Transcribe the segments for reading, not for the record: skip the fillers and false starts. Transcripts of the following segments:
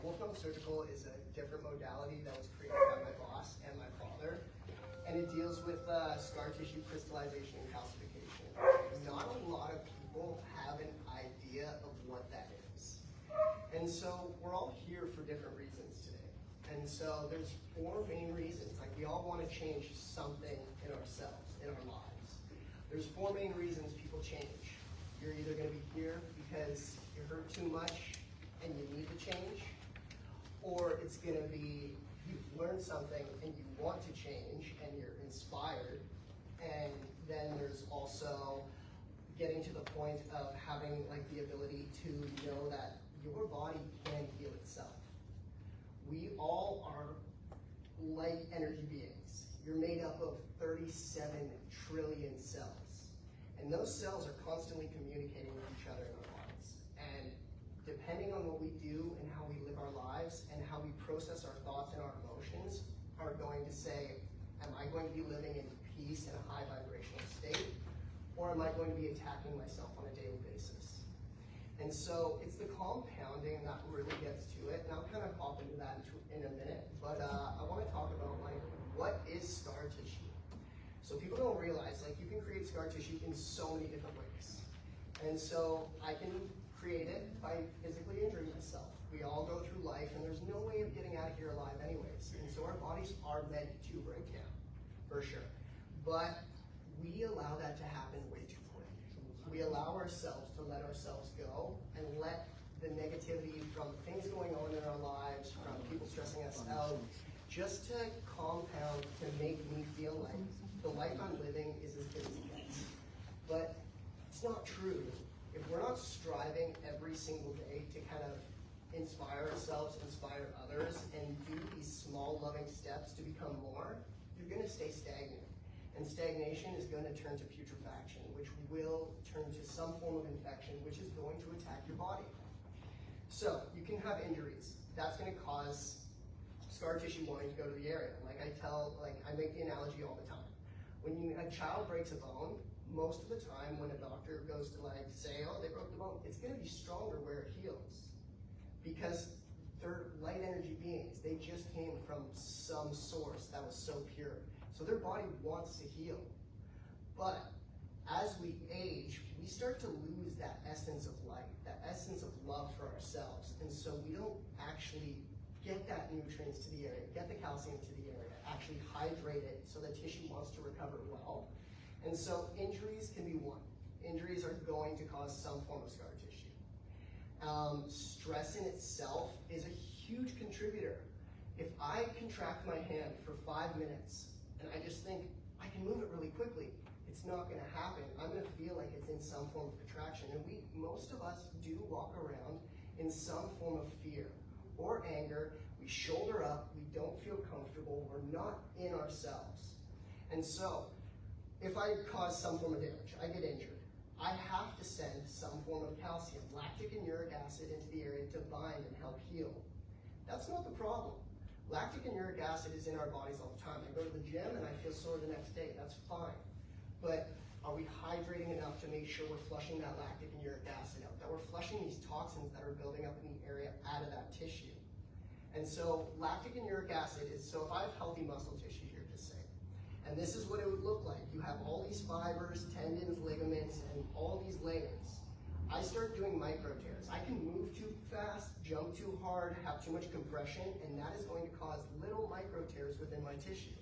WOLFE surgical is a different modality that was created by my boss and my father, and it deals with scar tissue crystallization and calcification. Not a lot of people have an idea of what that is. And so we're all here for different reasons today. And so there's 4 main reasons. Like, we all want to change something in ourselves, in our lives. There's 4 main reasons people change. You're either going to be here because you hurt too much and you need to change, or it's going to be you've learned something and you want to change and you're inspired. And then there's also getting to the point of having like the ability to know that your body can heal itself. We all are light energy beings. You're made up of 37 trillion cells. And those cells are constantly communicating with each other in our bodies. And depending on what we do and how we live our lives and how we process our thoughts and our emotions are going to say, am I going to be living in peace and a high vibrational state? Or am I going to be attacking myself on a daily basis? And so it's the compounding that really gets to it. And I'll kind of pop into that in a minute. But I want to talk about like, what is scar tissue? So people don't realize, like, you can create scar tissue in so many different ways. And so I can create it by physically injuring myself. We all go through life, and there's no way of getting out of here alive anyways. And so our bodies are meant to break down, for sure. But we allow that to happen way too quick. We allow ourselves to let ourselves go and let the negativity from things going on in our lives, from people stressing us out, just to compound to make me feel like the life I'm living is as good as it gets. But it's not true. If we're not striving every single day to kind of inspire ourselves, inspire others, and do these small loving steps to become more, you're going to stay stagnant. And stagnation is going to turn to putrefaction, which will turn to some form of infection, which is going to attack your body. So you can have injuries. That's going to cause scar tissue wanting to go to the area. Like I make the analogy all the time. When a child breaks a bone, most of the time when a doctor goes to like say, oh, they broke the bone, it's going to be stronger where it heals. Because they're light energy beings. They just came from some source that was so pure. So their body wants to heal. But as we age, we start to lose that essence of light, that essence of love for ourselves. And so we don't actually get that nutrients to the area, get the calcium to the area, actually hydrate it so the tissue wants to recover well. And so injuries can be one. Injuries are going to cause some form of scar tissue. Stress in itself is a huge contributor. If I contract my hand for 5 minutes and I just think I can move it really quickly, it's not going to happen. I'm going to feel like it's in some form of contraction. And most of us do walk around in some form of fear or anger. We shoulder up, we don't feel comfortable, we're not in ourselves. And so, if I cause some form of damage, I get injured, I have to send some form of calcium, lactic and uric acid into the area to bind and help heal. That's not the problem. Lactic and uric acid is in our bodies all the time. I go to the gym and I feel sore the next day, that's fine. But are we hydrating enough to make sure we're flushing that lactic and uric acid out, that we're flushing these toxins that are building up in the area out of that tissue? And so lactic and uric acid is, so if I have healthy muscle tissue here, just say, and this is what it would look like. You have all these fibers, tendons, ligaments, and all these layers. I start doing micro tears. I can move too fast, jump too hard, have too much compression, and that is going to cause little micro tears within my tissue.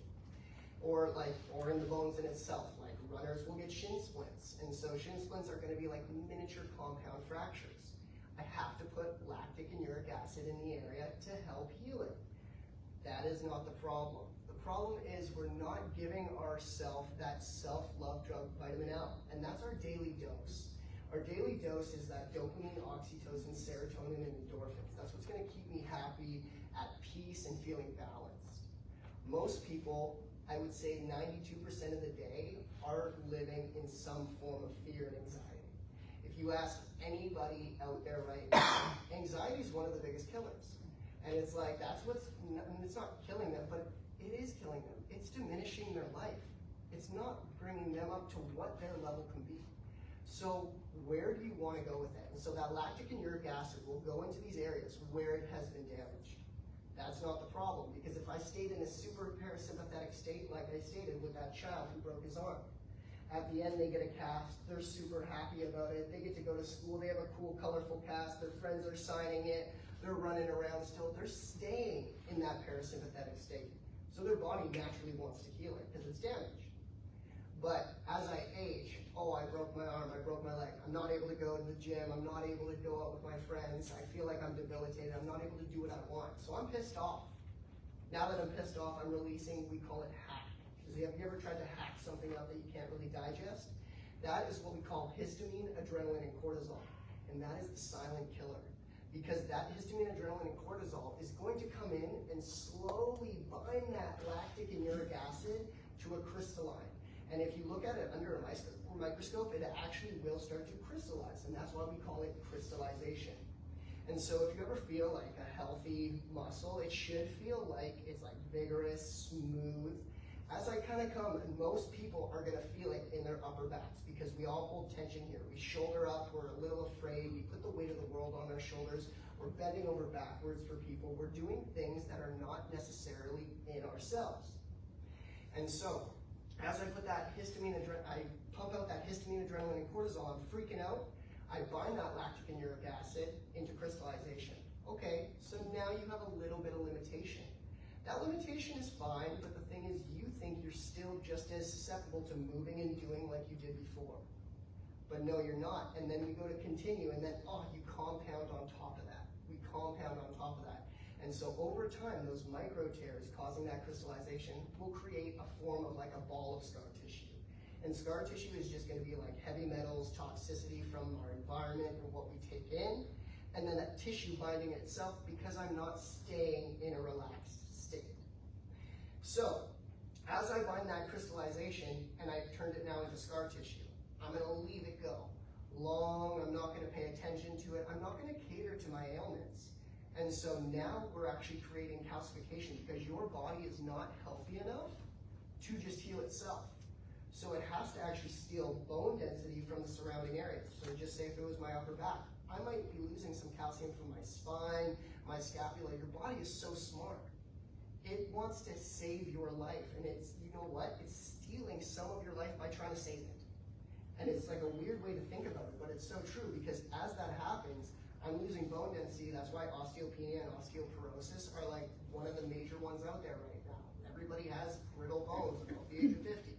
Or in the bones in itself. Like runners will get shin splints. And so shin splints are going to be like miniature compound fractures. I have to put lactic and uric acid in the area to help heal it. That is not the problem. The problem is we're not giving ourselves that self-love drug, vitamin L, and that's our daily dose. Our daily dose is that dopamine, oxytocin, serotonin, and endorphins. That's what's going to keep me happy, at peace, and feeling balanced. Most people, I would say 92% of the day, are living in some form of fear and anxiety. If you ask anybody out there right now, anxiety is one of the biggest killers. And it's like, it's not killing them, but it is killing them. It's diminishing their life. It's not bringing them up to what their level can be. So where do you want to go with it? And so that lactic and uric acid will go into these areas where it has been damaged. That's not the problem, because if I stayed in a super parasympathetic state, like I stated with that child who broke his arm, at the end they get a cast, they're super happy about it, they get to go to school, they have a cool, colorful cast, their friends are signing it, they're running around still, they're staying in that parasympathetic state. So their body naturally wants to heal it because it's damaged. But as I age, oh, I broke my arm, I broke my leg, I'm not able to go to the gym, I'm not able to go out with my friends, I feel like I'm debilitated, I'm not able to do what I want. So I'm pissed off. Now that I'm pissed off, I'm releasing, we call it hack. Have you ever tried to hack something out that you can't really digest? That is what we call histamine, adrenaline, and cortisol. And that is the silent killer. Because that histamine, adrenaline, and cortisol is going to come in and slowly bind that lactic and uric acid to a crystalline. And if you look at it under a microscope, it actually will start to crystallize. And that's why we call it crystallization. And so if you ever feel like a healthy muscle, it should feel like it's like vigorous, smooth. As I kind of come, and most people are going to feel it in their upper backs because we all hold tension here. We shoulder up, we're a little afraid, we put the weight of the world on our shoulders, we're bending over backwards for people, we're doing things that are not necessarily in ourselves. And so, as I put that I pump out that histamine, adrenaline, and cortisol, I'm freaking out, I bind that lactic and uric acid into crystallization. Okay, so now you have a little bit of limitation. That limitation is fine, but the thing is you think you're still just as susceptible to moving and doing like you did before. But no, you're not. And then we go to continue, and then, you compound on top of that. We compound on top of that. And so over time, those micro tears causing that crystallization will create a form of like a ball of scar tissue. And scar tissue is just going to be like heavy metals, toxicity from our environment or what we take in, and then that tissue binding itself because I'm not staying in a relaxed state. So, as I bind that crystallization and I've turned it now into scar tissue, I'm going to leave it go. Long, I'm not going to pay attention to it, I'm not going to cater to my ailments. And so now we're actually creating calcification because your body is not healthy enough to just heal itself. So it has to actually steal bone density from the surrounding areas. So just say if it was my upper back, I might be losing some calcium from my spine, my scapula. Your body is so smart. It wants to save your life, and it's, you know what? It's stealing some of your life by trying to save it. And it's like a weird way to think about it, but it's so true because as that happens, I'm losing bone density. That's why osteopenia and osteoporosis are like one of the major ones out there right now. Everybody has brittle bones above the age of 50.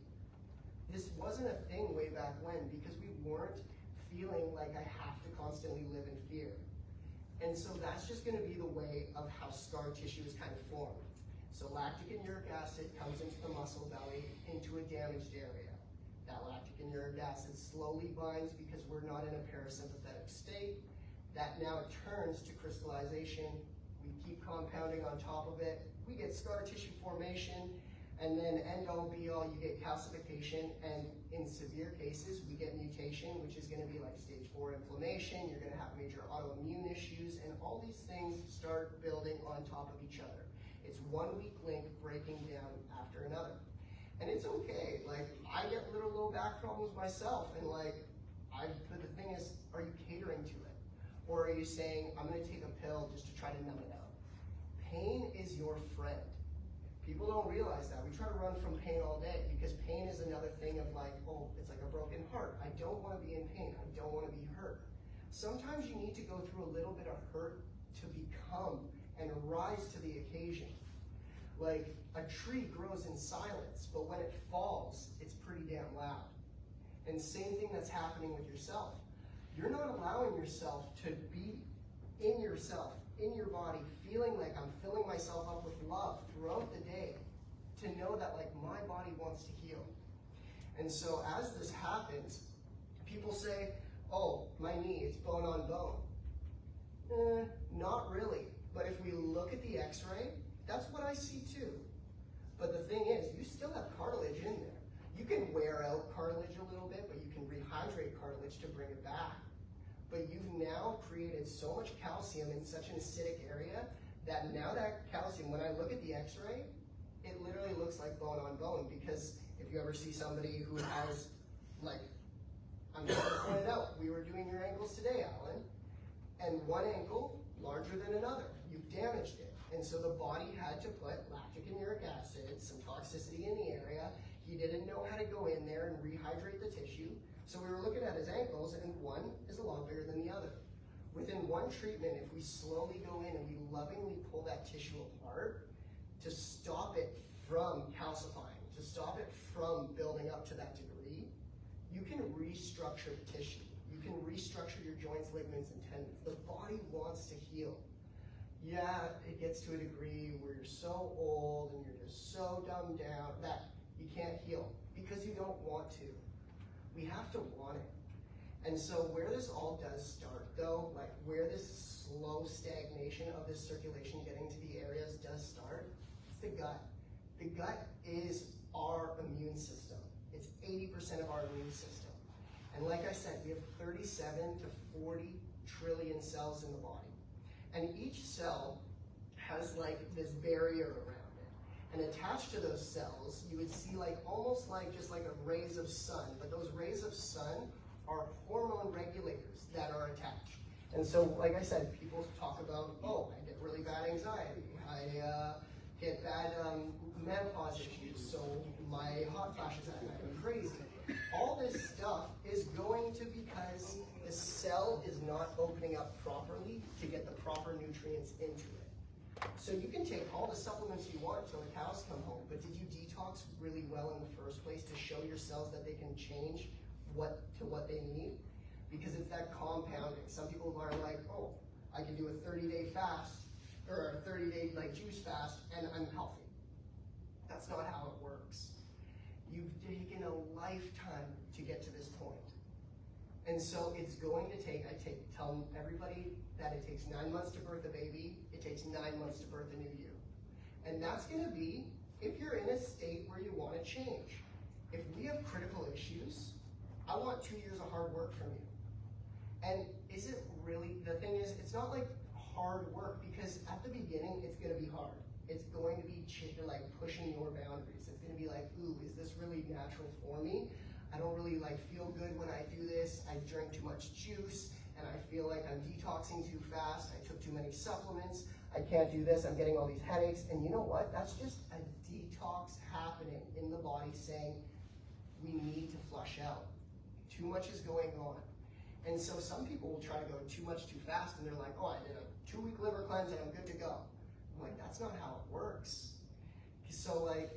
This wasn't a thing way back when because we weren't feeling like I have to constantly live in fear. And so that's just going to be the way of how scar tissue is kind of formed. So lactic and uric acid comes into the muscle belly, into a damaged area. That lactic and uric acid slowly binds because we're not in a parasympathetic state. That now turns to crystallization. We keep compounding on top of it. We get scar tissue formation, and then end all be all, you get calcification, and in severe cases, we get mutation, which is going to be like stage 4 inflammation. You're going to have major autoimmune issues, and all these things start building on top of each other. It's one weak link breaking down after another. And it's okay. Like, I get little low back problems myself, and but the thing is, are you catering to it? Or are you saying, I'm going to take a pill just to try to numb it out? Pain is your friend. People don't realize that. We try to run from pain all day because pain is another thing of like, oh, it's like a broken heart. I don't want to be in pain. I don't want to be hurt. Sometimes you need to go through a little bit of hurt to become and rise to the occasion. Like a tree grows in silence, but when it falls, it's pretty damn loud. And same thing that's happening with yourself. You're not allowing yourself to be in yourself, in your body, feeling like I'm filling myself up with love throughout the day to know that like my body wants to heal. And so as this happens, people say, oh, my knee, it's bone on bone. Not really. But if we look at the x-ray, that's what I see too. But the thing is, you still have cartilage in there. You can wear out cartilage a little bit, but you can rehydrate cartilage to bring it back. But you've now created so much calcium in such an acidic area that now that calcium, when I look at the x-ray, it literally looks like bone on bone, because if you ever see somebody who has like I'm going to point it out. We were doing your ankles today, Alan, and one ankle larger than another. You've damaged it. And so the body had to put lactic and uric acid, some toxicity in the area. He didn't know how to go in there and rehydrate the tissue. So we were looking at his ankles, and one is a lot bigger than the other. Within one treatment, if we slowly go in and we lovingly pull that tissue apart to stop it from calcifying, to stop it from building up to that degree, you can restructure the tissue. You can restructure your joints, ligaments, and tendons. The body wants to heal. Yeah, it gets to a degree where you're so old and you're just so dumbed down that you can't heal because you don't want to. We have to want it. And so where this all does start though, like where this slow stagnation of this circulation getting to the areas does start, it's the gut. The gut is our immune system. It's 80% of our immune system. And like I said, we have 37 to 40 trillion cells in the body. And each cell has like this barrier around it. And attached to those cells, you would see like almost like just like a rays of sun, but those rays of sun are hormone regulators that are attached. And so, like I said, people talk about, oh, I get really bad anxiety. I get bad menopause issues, so my hot flashes at night are crazy. All this stuff is going to because the cell is not opening up properly to get the proper nutrients into it. So you can take all the supplements you want till the cows come home, but did you detox really well in the first place to show your cells that they can change what they need? Because it's that compounding. Some people are like, oh, I can do a 30-day fast or a 30-day like juice fast and I'm healthy. That's not how it works. You've taken a lifetime to get to this point. And so it's going to take, tell everybody that it takes 9 months to birth a baby, it takes 9 months to birth a new you. And that's gonna be if you're in a state where you wanna change. If we have critical issues, I want 2 years of hard work from you. And is it really, the thing is, it's not like hard work because at the beginning, it's gonna be hard. It's going to be like pushing your boundaries. It's gonna be like, ooh, is this really natural for me? I don't really like feel good when I do this. I drink too much juice and I feel like I'm detoxing too fast. I took too many supplements. I can't do this. I'm getting all these headaches. And you know what? That's just a detox happening in the body saying we need to flush out. Too much is going on. And so some people will try to go too much too fast and they're like, oh, I did a 2-week liver cleanse and I'm good to go. I'm like, that's not how it works. So like,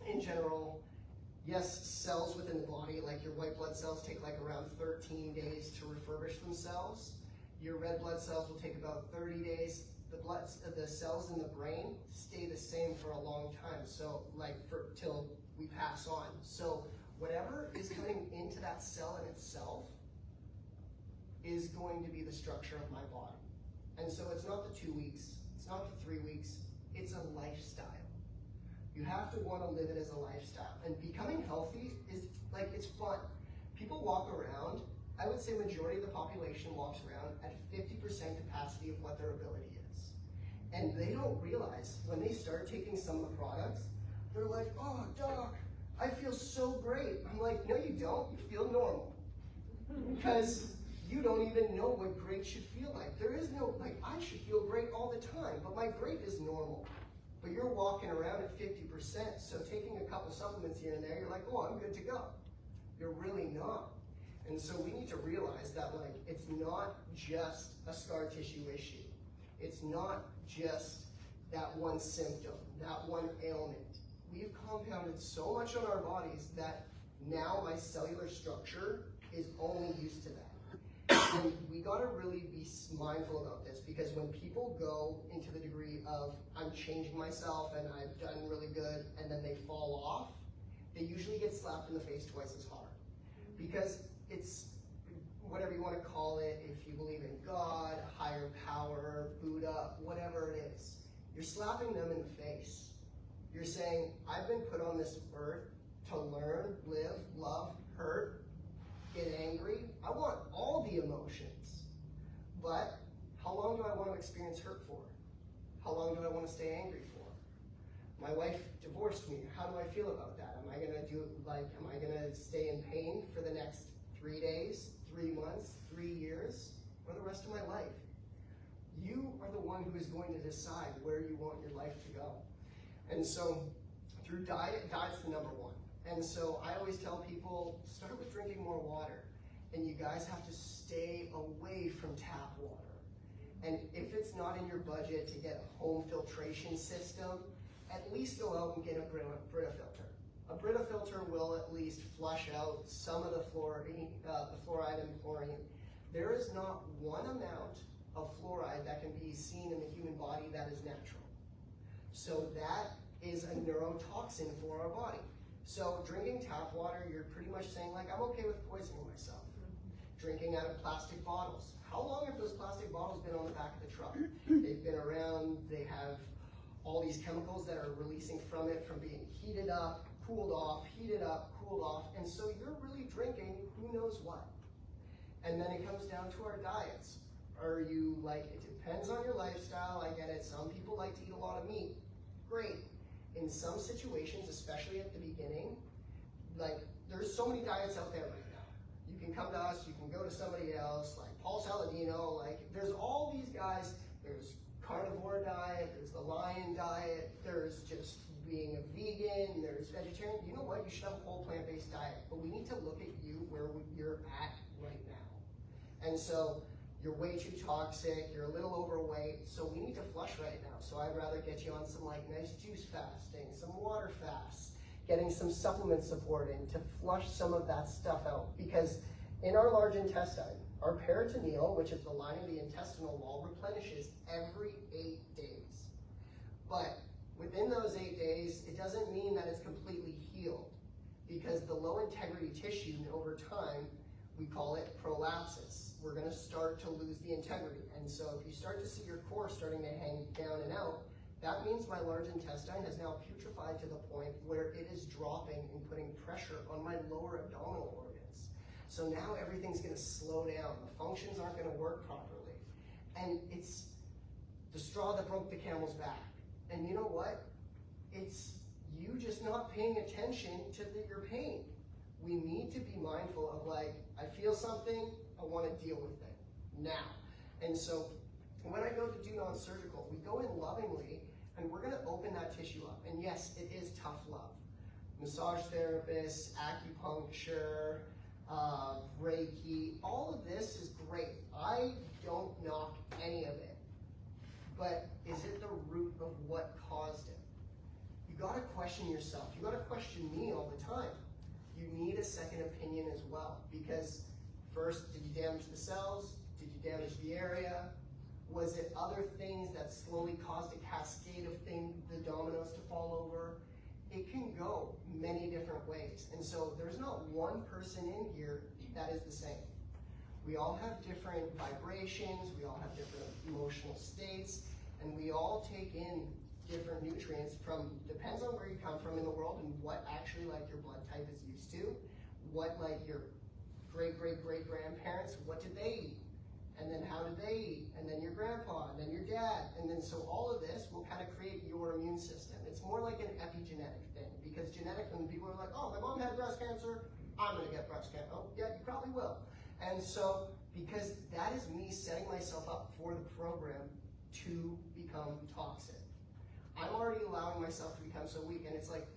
in general, yes, cells within the body, like your white blood cells take like around 13 days to refurbish themselves. Your red blood cells will take about 30 days. The cells in the brain stay the same for a long time. So like till we pass on. So whatever is coming into that cell in itself is going to be the structure of my body. And so it's not the 2 weeks, it's not the 3 weeks, it's a lifestyle. You have to want to live it as a lifestyle. And becoming healthy is like, it's fun. People walk around, I would say majority of the population walks around at 50% capacity of what their ability is. And they don't realize when they start taking some of the products, they're like, oh, doc, I feel so great. I'm like, no, you don't, you feel normal. Because you don't even know what great should feel like. There is no, like, I should feel great all the time, but my great is normal. But you're walking around at 50%, so taking a couple supplements here and there, you're like, oh, I'm good to go. You're really not. And so we need to realize that, like, it's not just a scar tissue issue. It's not just that one symptom, that one ailment. We've compounded so much on our bodies that now my cellular structure is only used to that. And we gotta really be mindful about this because when people go into the degree of I'm changing myself and I've done really good and then they fall off, they usually get slapped in the face twice as hard. Because it's whatever you want to call it, if you believe in God, higher power, Buddha, whatever it is, you're slapping them in the face. You're saying, I've been put on this earth to learn, live, love, hurt, get angry. I want all the emotions. But how long do I want to experience hurt for? How long do I want to stay angry for? My wife divorced me. How do I feel about that? Am I going to stay in pain for the next 3 days, 3 months, 3 years, or the rest of my life. You are the one who is going to decide where you want your life to go. And so through diet's the number one. And so I always tell people, start with drinking more water. And you guys have to stay away from tap water. And if it's not in your budget to get a home filtration system, at least go out and get a Brita filter. A Brita filter will at least flush out some of the fluoride and chlorine. There is not one amount of fluoride that can be seen in the human body that is natural. So that is a neurotoxin for our body. So drinking tap water, you're pretty much saying like, I'm okay with poisoning myself. Drinking out of plastic bottles. How long have those plastic bottles been on the back of the truck? They've been around, they have all these chemicals that are releasing from it from being heated up, cooled off, heated up, cooled off, and so you're really drinking who knows what. And then it comes down to our diets. Are you like, it depends on your lifestyle, I get it. Some people like to eat a lot of meat. Great. In some situations, especially at the beginning, like there's so many diets out there right now. You can come to us, you can go to somebody else, like Paul Saladino, like there's all these guys. There's carnivore diet, there's the lion diet, there's just being a vegan, there's vegetarian. You know what? You should have a whole plant-based diet, but we need to look at you where you're at right now. And so you're way too toxic, you're a little overweight, so we need to flush right now. So I'd rather get you on some like nice juice fasting, some water fasts, getting some supplement support in to flush some of that stuff out. Because in our large intestine, our peritoneal, which is the lining of the intestinal wall, replenishes every 8 days. But within those 8 days, it doesn't mean that it's completely healed, because the low integrity tissue over time, we call it prolapsus. We're going to start to lose the integrity. And so if you start to see your core starting to hang down and out, that means my large intestine has now putrefied to the point where it is dropping and putting pressure on my lower abdominal organs. So now everything's going to slow down. The functions aren't going to work properly. And it's the straw that broke the camel's back. And you know what? It's you just not paying attention to your pain. We need to be mindful of like, I feel something, I want to deal with it now. And so when I go to do non-surgical, we go in lovingly and we're going to open that tissue up. And yes, it is tough love. Massage therapists, acupuncture, Reiki, all of this is great. I don't knock any of it. But is it the root of what caused it? You got to question yourself. You got to question me all the time. You need a second opinion as well, because first, did you damage the cells? Did you damage the area? Was it other things that slowly caused a cascade of the dominoes to fall over? It can go many different ways. And so there's not one person in here that is the same. We all have different vibrations, we all have different emotional states, and we all take in different nutrients from, depends on where you come from in the world and what actually like your blood type is used to, what like your great-great-great-grandparents, what did they eat? And then how did they eat? And then your grandpa, and then your dad. And then so all of this will kind of create your immune system. It's more like an epigenetic thing, because genetically when people are like, oh, my mom had breast cancer, I'm gonna get breast cancer. Oh, yeah, you probably will. And so, because that is me setting myself up for the program to become toxic. I'm already allowing myself to become so weak, and it's like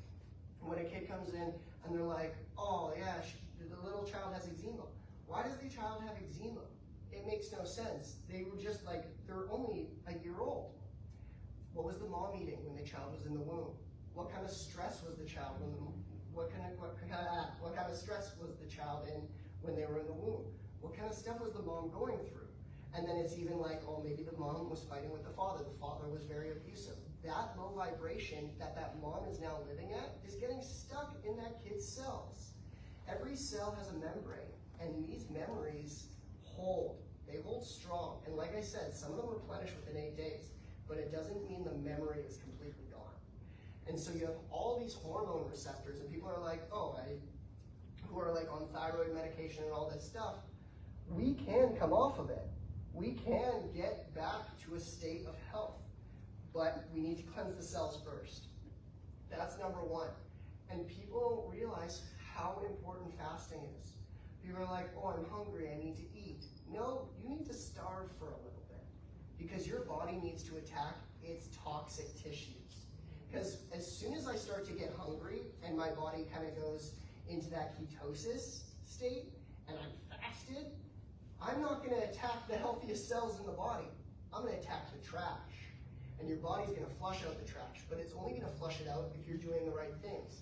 when a kid comes in and they're like, oh yeah, the little child has eczema. Why does the child have eczema? It makes no sense. They were just like, they're only a year old. What was the mom eating when the child was in the womb? What kind of stress was the child in the womb? What kind of stress was the child in when they were in the womb? What kind of stuff was the mom going through? And then it's even like, oh, maybe the mom was fighting with the father. The father was very abusive. That low vibration that mom is now living at is getting stuck in that kid's cells. Every cell has a membrane, and these memories hold. They hold strong. And like I said, some of them replenish within 8 days, but it doesn't mean the memory is completely gone. And so you have all these hormone receptors, and people are like, oh, who are like on thyroid medication and all this stuff. We can come off of it. We can get back to a state of health, but we need to cleanse the cells first. That's number one. And people don't realize how important fasting is. People are like, oh, I'm hungry, I need to eat. No, you need to starve for a little bit because your body needs to attack its toxic tissues. Because as soon as I start to get hungry and my body kind of goes into that ketosis state and I'm fasted, I'm not going to attack the healthiest cells in the body. I'm going to attack the trash. And your body's going to flush out the trash, but it's only going to flush it out if you're doing the right things.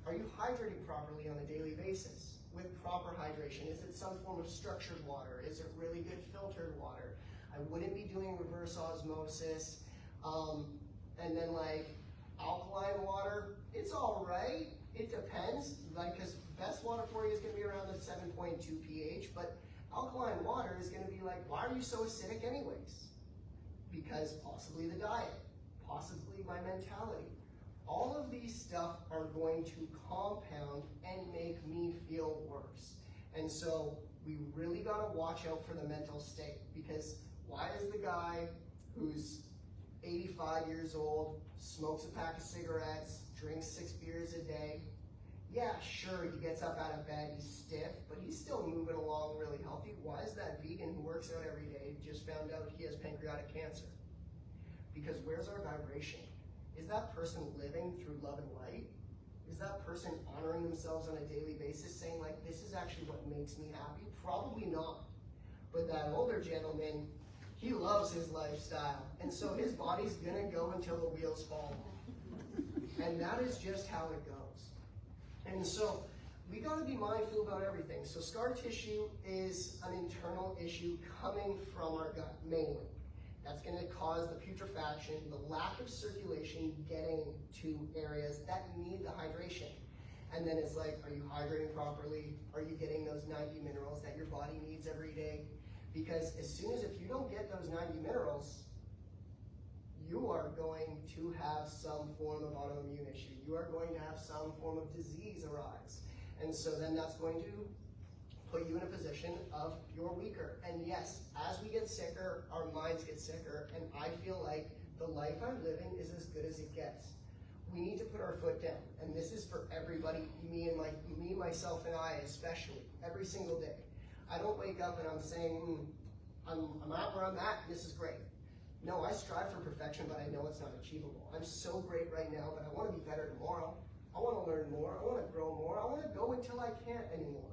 Are you hydrating properly on a daily basis? With proper hydration? Is it some form of structured water? Is it really good filtered water? I wouldn't be doing reverse osmosis. And then like alkaline water, it's all right. It depends, like, because best water for you is going to be around the 7.2 pH, but alkaline water is going to be like, why are you so acidic anyways? Because possibly the diet, possibly my mentality. All of these stuff are going to compound and make me feel worse. And so we really got to watch out for the mental state, because why is the guy who's 85 years old, smokes a pack of cigarettes, drinks 6 beers a day, yeah, sure, he gets up out of bed, he's stiff, but he's still moving along really healthy. Why is that vegan who works out every day just found out he has pancreatic cancer? Because where's our vibration? Is that person living through love and light? Is that person honoring themselves on a daily basis, saying like, this is actually what makes me happy? Probably not. But that older gentleman, he loves his lifestyle. And so his body's gonna go until the wheels fall off. And that is just how it goes. And so we gotta be mindful about everything. So scar tissue is an internal issue coming from our gut, mainly. That's going to cause the putrefaction, the lack of circulation getting to areas that need the hydration. And then it's like, are you hydrating properly? Are you getting those 90 minerals that your body needs every day? Because as soon as if you don't get those 90 minerals, you are going to have some form of autoimmune issue. You are going to have some form of disease arise. And so then that's going to put you in a position of you're weaker. And yes, as we get sicker, our minds get sicker, and I feel like the life I'm living is as good as it gets. We need to put our foot down, and this is for everybody, me, myself, and I especially, every single day. I don't wake up and I'm saying, I'm at where I'm at, this is great. No, I strive for perfection, but I know it's not achievable. I'm so great right now, but I want to be better tomorrow. I want to learn more, I want to grow more, I want to go until I can't anymore.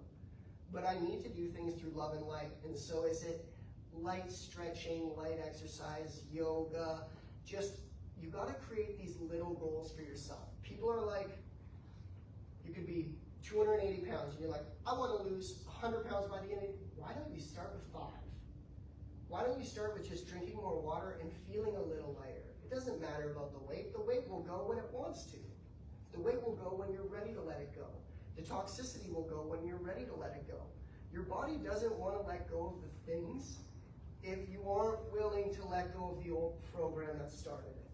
But I need to do things through love and light. And so is it light stretching, light exercise, yoga, just, you gotta create these little goals for yourself. People are like, you could be 280 pounds, and you're like, I wanna lose 100 pounds by the end. Why don't you start with 5? Why don't you start with just drinking more water and feeling a little lighter? It doesn't matter about the weight will go when it wants to. The weight will go when you're ready to let it go. The toxicity will go when you're ready to let it go. Your body doesn't want to let go of the things if you aren't willing to let go of the old program that started it.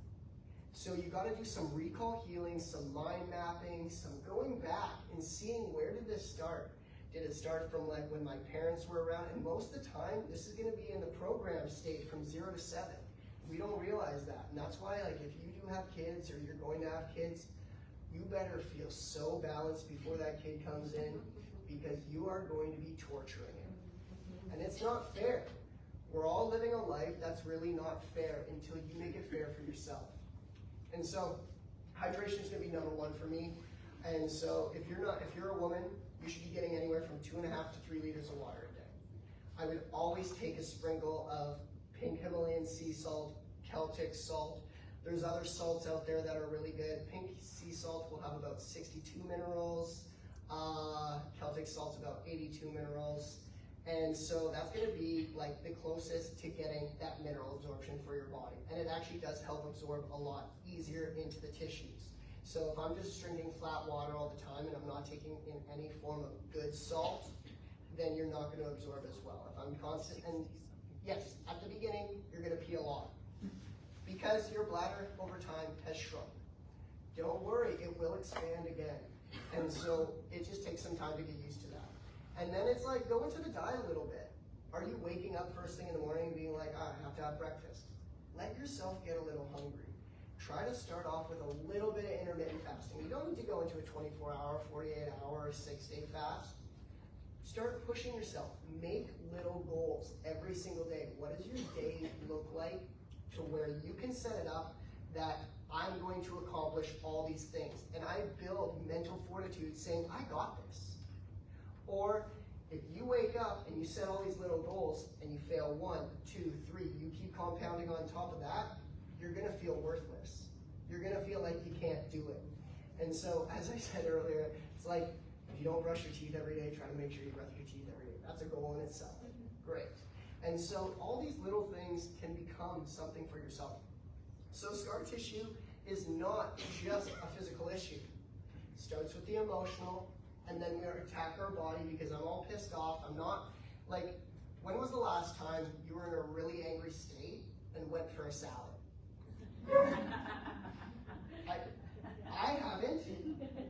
So you got to do some recall healing, some mind mapping, some going back and seeing where did this start. Did it start from like when my parents were around? And most of the time, this is going to be in the program state from 0 to 7. We don't realize that. And that's why like if you do have kids or you're going to have kids, you better feel so balanced before that kid comes in, because you are going to be torturing him. And it's not fair. We're all living a life that's really not fair until you make it fair for yourself. And so hydration is going to be number 1 for me. And so if you're a woman, you should be getting anywhere from 2.5 to 3 liters of water a day. I would always take a sprinkle of pink Himalayan sea salt, Celtic salt. There's other salts out there that are really good. Pink sea salt will have about 62 minerals. Celtic salt's about 82 minerals. And so that's gonna be like the closest to getting that mineral absorption for your body. And it actually does help absorb a lot easier into the tissues. So if I'm just drinking flat water all the time and I'm not taking in any form of good salt, then you're not gonna absorb as well. If I'm constant, and yes, at the beginning, you're gonna pee a lot, because your bladder over time has shrunk. Don't worry, it will expand again. And so it just takes some time to get used to that. And then it's like, go into the diet a little bit. Are you waking up first thing in the morning and being like, I have to have breakfast? Let yourself get a little hungry. Try to start off with a little bit of intermittent fasting. You don't need to go into a 24-hour, 48-hour, or 6-day fast. Start pushing yourself. Make little goals every single day. What does your day look like to where you can set it up that I'm going to accomplish all these things? And I build mental fortitude saying, I got this. Or if you wake up and you set all these little goals and you fail 1, 2, 3, you keep compounding on top of that, you're going to feel worthless. You're going to feel like you can't do it. And so, as I said earlier, it's like, if you don't brush your teeth every day, try to make sure you brush your teeth every day. That's a goal in itself. Great. And so all these little things can become something for yourself. So scar tissue is not just a physical issue. It starts with the emotional, and then we attack our body because I'm all pissed off. I'm not, like, when was the last time you were in a really angry state and went for a salad? I haven't.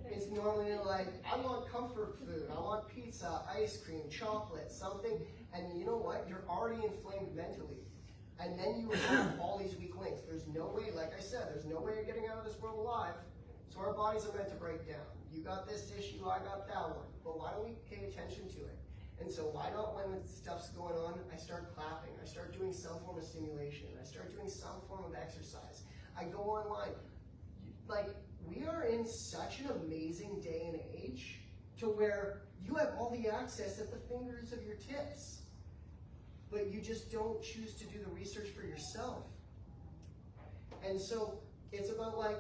It's normally like, I want comfort food, I want pizza, ice cream, chocolate, something, and you know what? You're already inflamed mentally. And then you have all these weak links. There's no way, like I said, there's no way you're getting out of this world alive. So our bodies are meant to break down. You got this issue, I got that one. But why don't we pay attention to it? And so why not, when stuff's going on, I start clapping, I start doing some form of stimulation, I start doing some form of exercise. I go online. Like, we are in such an amazing day and age to where you have all the access at the fingers of your tips, but you just don't choose to do the research for yourself. And so it's about, like,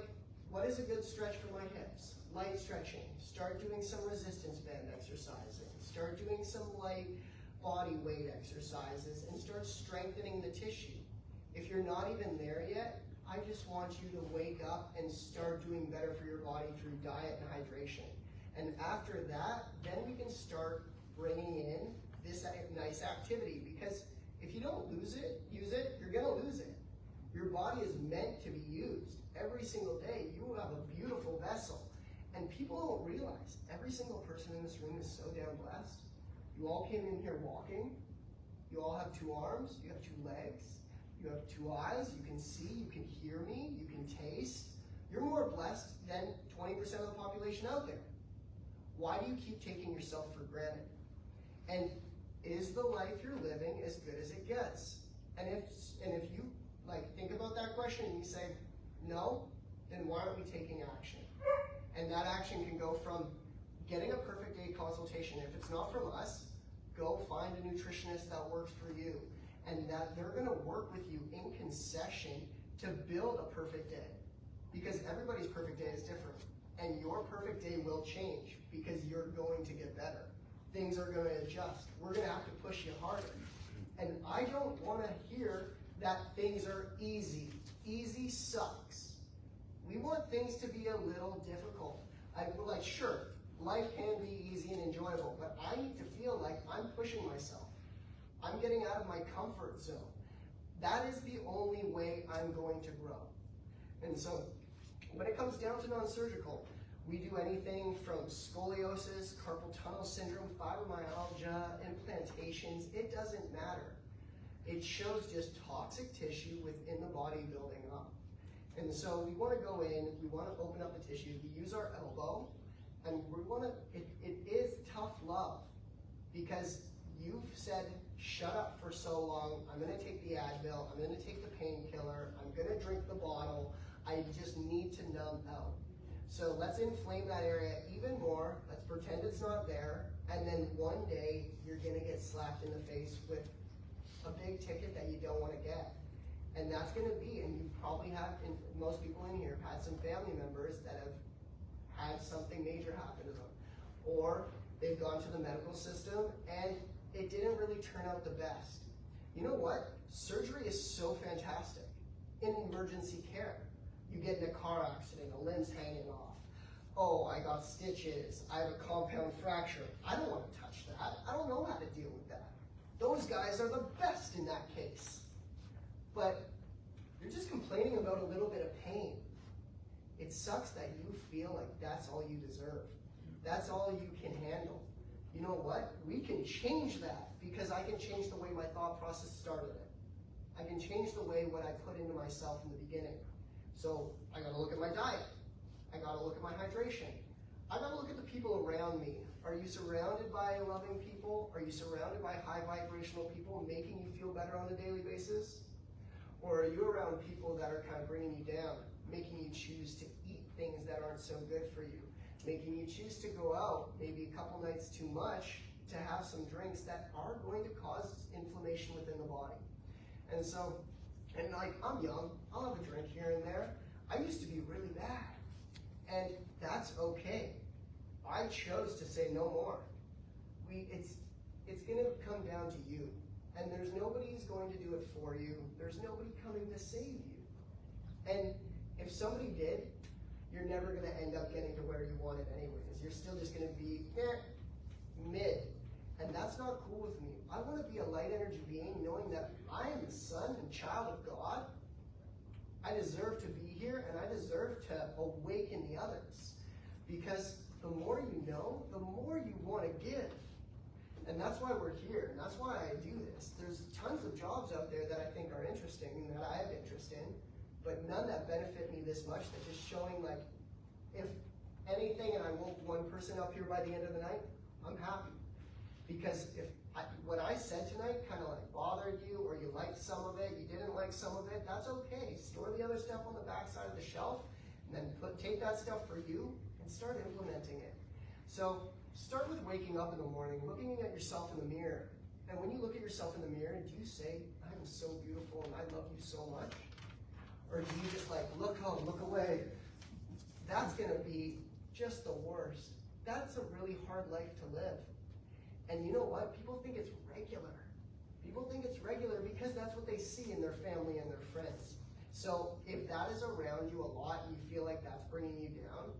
what is a good stretch for my hips? Light stretching. Start doing some resistance band exercising. Start doing some light body weight exercises and start strengthening the tissue. If you're not even there yet, I just want you to wake up and start doing better for your body through diet and hydration. And after that, then we can start bringing in this nice activity, because if you don't use it, you're gonna lose it. Your body is meant to be used every single day. You have a beautiful vessel. And people don't realize, every single person in this room is so damn blessed. You all came in here walking. You all have 2 arms, you have 2 legs. You have 2 eyes, you can see, you can hear me, you can taste. You're more blessed than 20% of the population out there. Why do you keep taking yourself for granted? And is the life you're living as good as it gets? And if you like think about that question and you say, no, then why aren't we taking action? And that action can go from getting a perfect day consultation. If it's not from us, go find a nutritionist that works for you, and that they're going to work with you in concession to build a perfect day. Because everybody's perfect day is different. And your perfect day will change because you're going to get better. Things are going to adjust. We're going to have to push you harder. And I don't want to hear that things are easy. Easy sucks. We want things to be a little difficult. We're like, sure, life can be easy and enjoyable, but I need to feel like I'm pushing myself. I'm getting out of my comfort zone. That is the only way I'm going to grow. And so, when it comes down to non-surgical, we do anything from scoliosis, carpal tunnel syndrome, fibromyalgia, implantations. It doesn't matter. It shows just toxic tissue within the body building up. And so we want to go in, we want to open up the tissue, we use our elbow, and we want to, it is tough love, because you've said, shut up for so long, I'm going to take the Advil, I'm going to take the painkiller, I'm going to drink the bottle, I just need to numb out. So let's inflame that area even more, let's pretend it's not there, and then one day you're going to get slapped in the face with a big ticket that you don't want to get. And that's going to be, and you probably have, and most people in here have had some family members that have had something major happen to them. Or they've gone to the medical system and it didn't really turn out the best. You know what? Surgery is so fantastic in emergency care. You get in a car accident, a limb's hanging off. Oh, I got stitches, I have a compound fracture. I don't want to touch that. I don't know how to deal with that. Those guys are the best in that case. But you're just complaining about a little bit of pain. It sucks that you feel like that's all you deserve. That's all you can handle. You know what? We can change that, because I can change the way my thought process started it. I can change the way what I put into myself in the beginning. So I gotta look at my diet. I gotta look at my hydration. I gotta look at the people around me. Are you surrounded by loving people? Are you surrounded by high vibrational people making you feel better on a daily basis? Or are you around people that are kind of bringing you down, making you choose to eat things that aren't so good for you, making you choose to go out maybe a couple nights too much to have some drinks that are going to cause inflammation within the body? And so, and like, I'm young, I'll have a drink here and there. I used to be really bad, and that's okay. I chose to say no more. It's gonna come down to you, and there's nobody who's going to do it for you. There's nobody coming to save you. And if somebody did, you're never gonna end up getting to where you want it anyways. You're still just gonna be mid, and that's not cool with me. I want to be a light energy being, knowing that I am the son and child of God. I deserve to be here, and I deserve to awaken the others, because the more you know, the more you want to give. And that's why we're here, and that's why I do this. There's tons of jobs out there that I think are interesting and that I have interest in, but none that benefit me this much, that just showing, like, if anything, and I woke one person up here by the end of the night, I'm happy. Because if what I said tonight kind of like bothered you, or you liked some of it, you didn't like some of it, that's okay. Store the other stuff on the back side of the shelf, and then take that stuff for you and start implementing it. So start with waking up in the morning, looking at yourself in the mirror. And when you look at yourself in the mirror, do you say, I am so beautiful and I love you so much? Or do you just like, look home, look away? That's gonna be just the worst. That's a really hard life to live. And you know what? People think it's regular. People think it's regular because that's what they see in their family and their friends. So if that is around you a lot and you feel like that's bringing you down,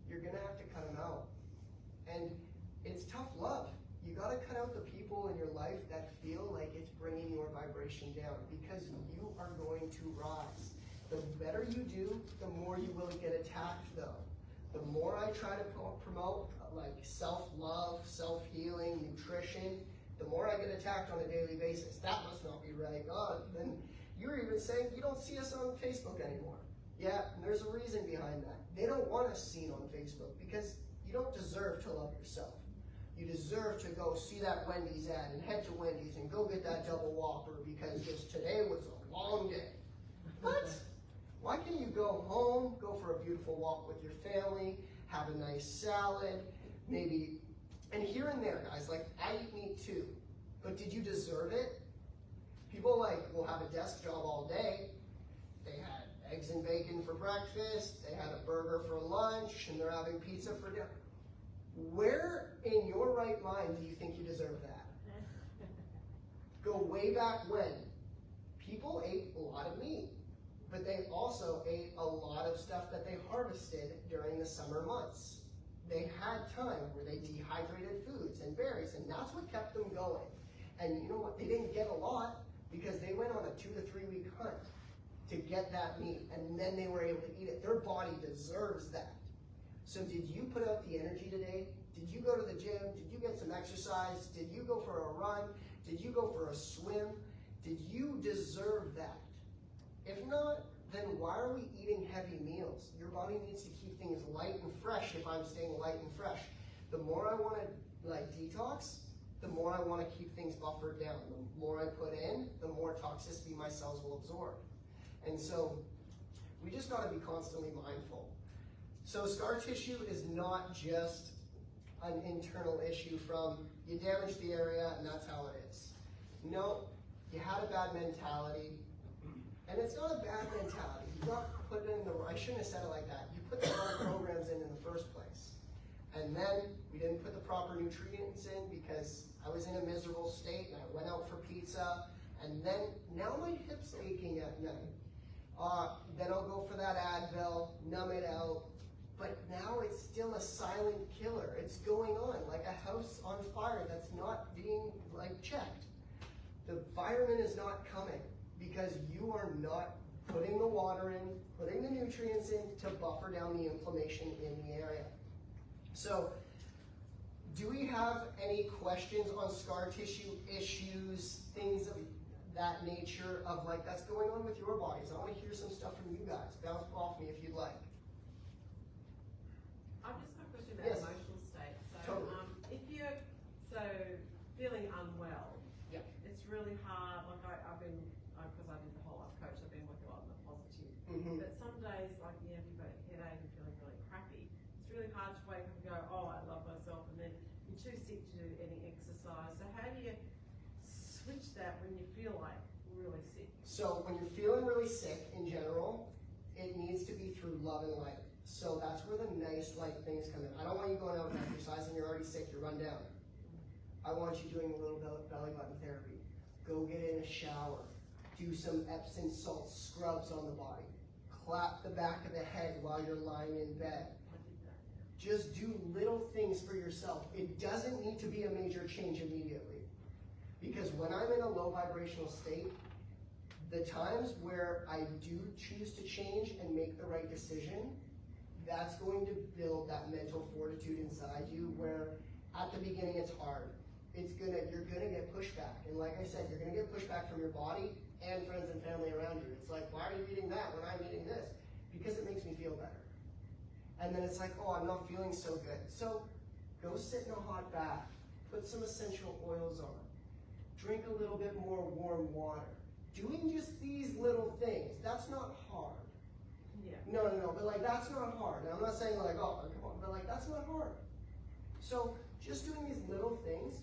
you're gonna have to cut them out. And it's tough love. You gotta cut out the people in your life that feel like it's bringing your vibration down, because you are going to rise. The better you do, the more you will get attacked though. The more I try to promote like self-love, self-healing, nutrition, the more I get attacked on a daily basis. That must not be right. Oh, then you're even saying you don't see us on Facebook anymore. Yeah, and there's a reason behind that. They don't want us seen on Facebook because you don't deserve to love yourself. You deserve to go see that Wendy's ad and head to Wendy's and go get that double Whopper because just today was a long day. What? Why can't you go home, go for a beautiful walk with your family, have a nice salad, maybe, and here and there, guys, like, I eat meat too, but did you deserve it? People, like, will have a desk job all day. They had eggs and bacon for breakfast, they had a burger for lunch, and they're having pizza for dinner. Where in your right mind do you think you deserve that? Go way back when. People ate a lot of meat, but they also ate a lot of stuff that they harvested during the summer months. They had time where they dehydrated foods and berries, and that's what kept them going. And you know what? They didn't get a lot because they went on a 2 to 3 week hunt to get that meat, and then they were able to eat it. Their body deserves that. So did you put out the energy today? Did you go to the gym? Did you get some exercise? Did you go for a run? Did you go for a swim? Did you deserve that? If not, then why are we eating heavy meals? Your body needs to keep things light and fresh if I'm staying light and fresh. The more I want to like detox, the more I want to keep things buffered down. The more I put in, the more toxicity my cells will absorb. And so we just got to be constantly mindful. So scar tissue is not just an internal issue from you damaged the area and that's how it is. No, you had a bad mentality. And it's not a bad mentality. You got put in the, I shouldn't have said it like that. You put the wrong programs in the first place. And then we didn't put the proper nutrients in because I was in a miserable state and I went out for pizza. And then now my hip's aching at night. Then I'll go for that Advil, numb it out. But now it's still a silent killer. It's going on like a house on fire that's not being like checked. The fireman is not coming because you are not putting the water in, putting the nutrients in to buffer down the inflammation in the area. So, do we have any questions on scar tissue issues, things of that nature of like that's going on with your bodies? I want to hear some stuff from you guys. Bounce off me if you'd like. I've just got a question Yes. about days like you've got a headache and feeling really crappy, it's really hard to wake up and go, oh, I love myself, and then you're too sick to do any exercise. So how do you switch that when you feel like really sick? So when you're feeling really sick in general, it needs to be through love and light. So that's where the nice light things come in. I don't want you going out and exercising, you're already sick, you're run down. I want you doing a little belly button therapy. Go get in a shower. Do some Epsom salt scrubs on the body. Clap the back of the head while you're lying in bed. Just do little things for yourself. It doesn't need to be a major change immediately. Because when I'm in a low vibrational state, the times where I do choose to change and make the right decision, that's going to build that mental fortitude inside you where at the beginning it's hard. You're gonna get pushback. And like I said, you're gonna get pushback from your body and friends and family around you. It's like, why are you eating that when I'm eating this? Because it makes me feel better. And then it's like, oh, I'm not feeling so good. So go sit in a hot bath, put some essential oils on, drink a little bit more warm water. Doing just these little things, that's not hard. Yeah. No, but like that's not hard. And I'm not saying like, oh, come on, but like that's not hard. So just doing these little things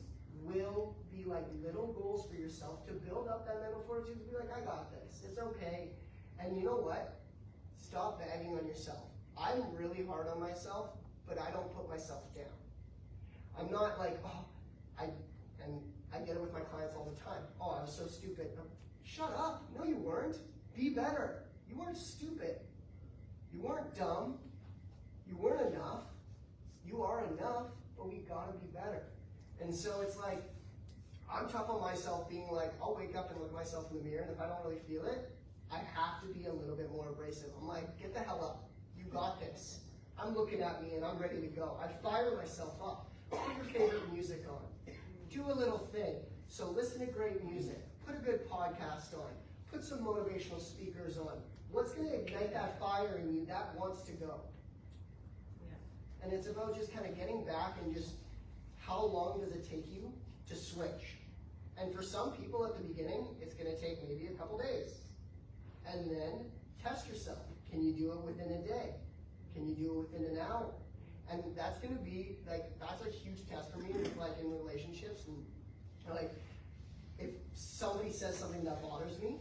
will be like little goals for yourself to build up that mental fortitude to be like, I got this, it's okay. And you know what? Stop bagging on yourself. I'm really hard on myself, but I don't put myself down. I'm not like, oh, I get it with my clients all the time. Oh, I was so stupid. Shut up. No, you weren't. Be better. You weren't stupid. You weren't dumb. You weren't enough. You are enough, but we gotta be better. And so it's like, I'm tough on myself being like, I'll wake up and look at myself in the mirror, and if I don't really feel it, I have to be a little bit more abrasive. I'm like, get the hell up. You got this. I'm looking at me and I'm ready to go. I fire myself up. Put your favorite music on. Do a little thing. So listen to great music. Put a good podcast on. Put some motivational speakers on. What's going to ignite that fire in you that wants to go? Yeah. And it's about just kind of getting back and just how long does it take you to switch? And for some people at the beginning, it's going to take maybe a couple days. And then test yourself. Can you do it within a day? Can you do it within an hour? And that's going to be like, that's a huge test for me, like in relationships. And like, if somebody says something that bothers me,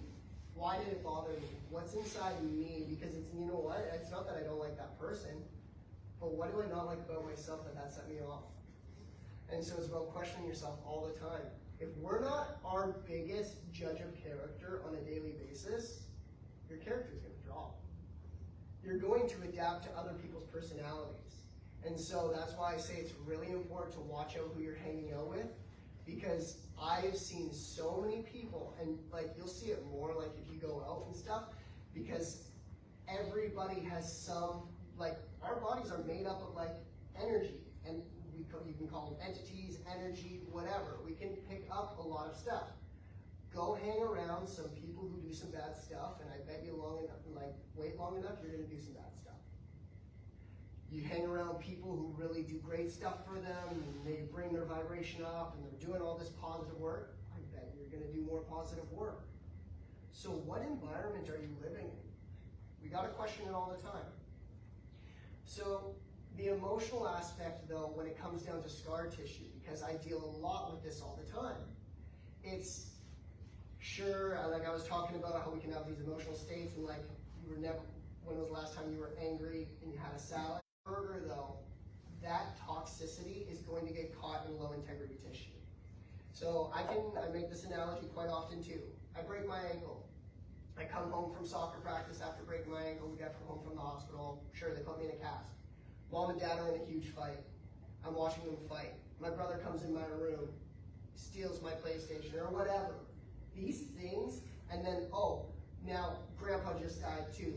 why did it bother me? What's inside me? Because it's, you know what? It's not that I don't like that person, but what do I not like about myself that set me off? And so it's about questioning yourself all the time. If we're not our biggest judge of character on a daily basis, your character is going to drop. You're going to adapt to other people's personalities. And so that's why I say it's really important to watch out who you're hanging out with, because I've seen so many people, and like you'll see it more like if you go out and stuff, because everybody has some, like our bodies are made up of like energy, and you can call them entities, energy, whatever. We can pick up a lot of stuff. Go hang around some people who do some bad stuff, and I bet you wait long enough, you're gonna do some bad stuff. You hang around people who really do great stuff for them, and they bring their vibration up, and they're doing all this positive work, I bet you're gonna do more positive work. So what environment are you living in? We gotta question it all the time. So the emotional aspect though, when it comes down to scar tissue, because I deal a lot with this all the time, it's sure, like I was talking about how we can have these emotional states and like you were never, when was the last time you were angry and you had a salad? Burger though, that toxicity is going to get caught in low integrity tissue. So I make this analogy quite often too. I break my ankle. I come home from soccer practice after breaking my ankle. We got home from the hospital. Sure, they put me in a cast. Mom and dad are in a huge fight. I'm watching them fight. My brother comes in my room, steals my PlayStation or whatever. These things, and then, oh, now grandpa just died too.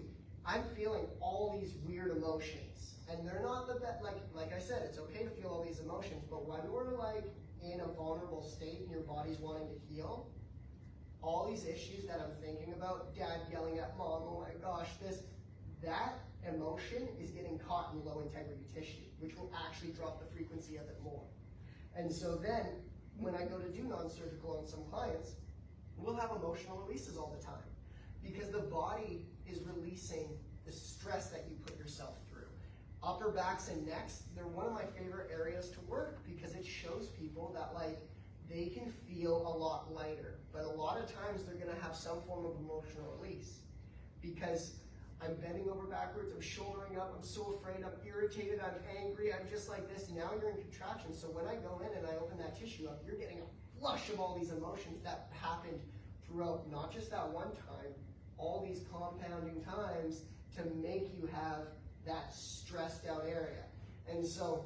I'm feeling all these weird emotions. And they're not the best, like I said, it's okay to feel all these emotions, but when we're like in a vulnerable state and your body's wanting to heal, all these issues that I'm thinking about, dad yelling at mom, oh my gosh, that emotion is getting caught in low integrity tissue, which will actually drop the frequency of it more. And so then, when I go to do non-surgical on some clients, we'll have emotional releases all the time because the body is releasing the stress stress that you put yourself through. Upper backs and necks, they're one of my favorite areas to work because it shows people that like they can feel a lot lighter, but a lot of times they're gonna have some form of emotional release because I'm bending over backwards, I'm shouldering up, I'm so afraid, I'm irritated, I'm angry, I'm just like this. Now you're in contraction. So when I go in and I open that tissue up, you're getting a flush of all these emotions that happened throughout not just that one time, all these compounding times to make you have that stressed out area. And so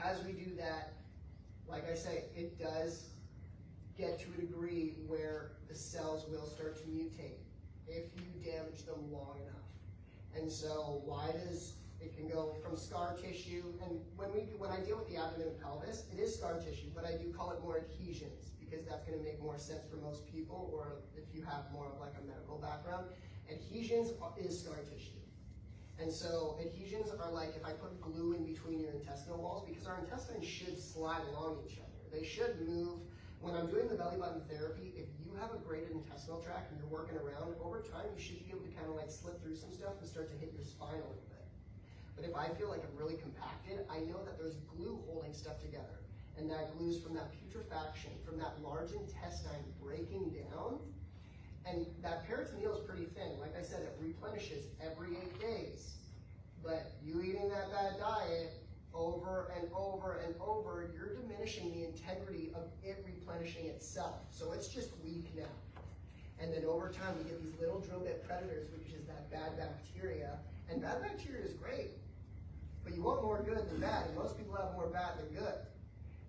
as we do that, like I say, it does get to a degree where the cells will start to mutate if you damage them long enough. And so why does it can go from scar tissue, and when I deal with the abdomen and pelvis, it is scar tissue, but I do call it more adhesions because that's going to make more sense for most people, or if you have more of like a medical background. Adhesions is scar tissue. And so adhesions are like if I put glue in between your intestinal walls, because our intestines should slide along each other. They should move. When I'm doing the belly button therapy, if you have a graded intestinal tract and you're working around, over time you should be able to kind of like slip through some stuff and start to hit your spine a little bit. But if I feel like I'm really compacted, I know that there's glue holding stuff together. And that glue is from that putrefaction, from that large intestine breaking down. And that peritoneal is pretty thin. Like I said, it replenishes every 8 days. But you eating that bad diet over and over and over, you're diminishing the integrity of it replenishing itself. So it's just weak now. And then over time, we get these little drill bit predators, which is that bad bacteria. And bad bacteria is great, but you want more good than bad. And most people have more bad than good.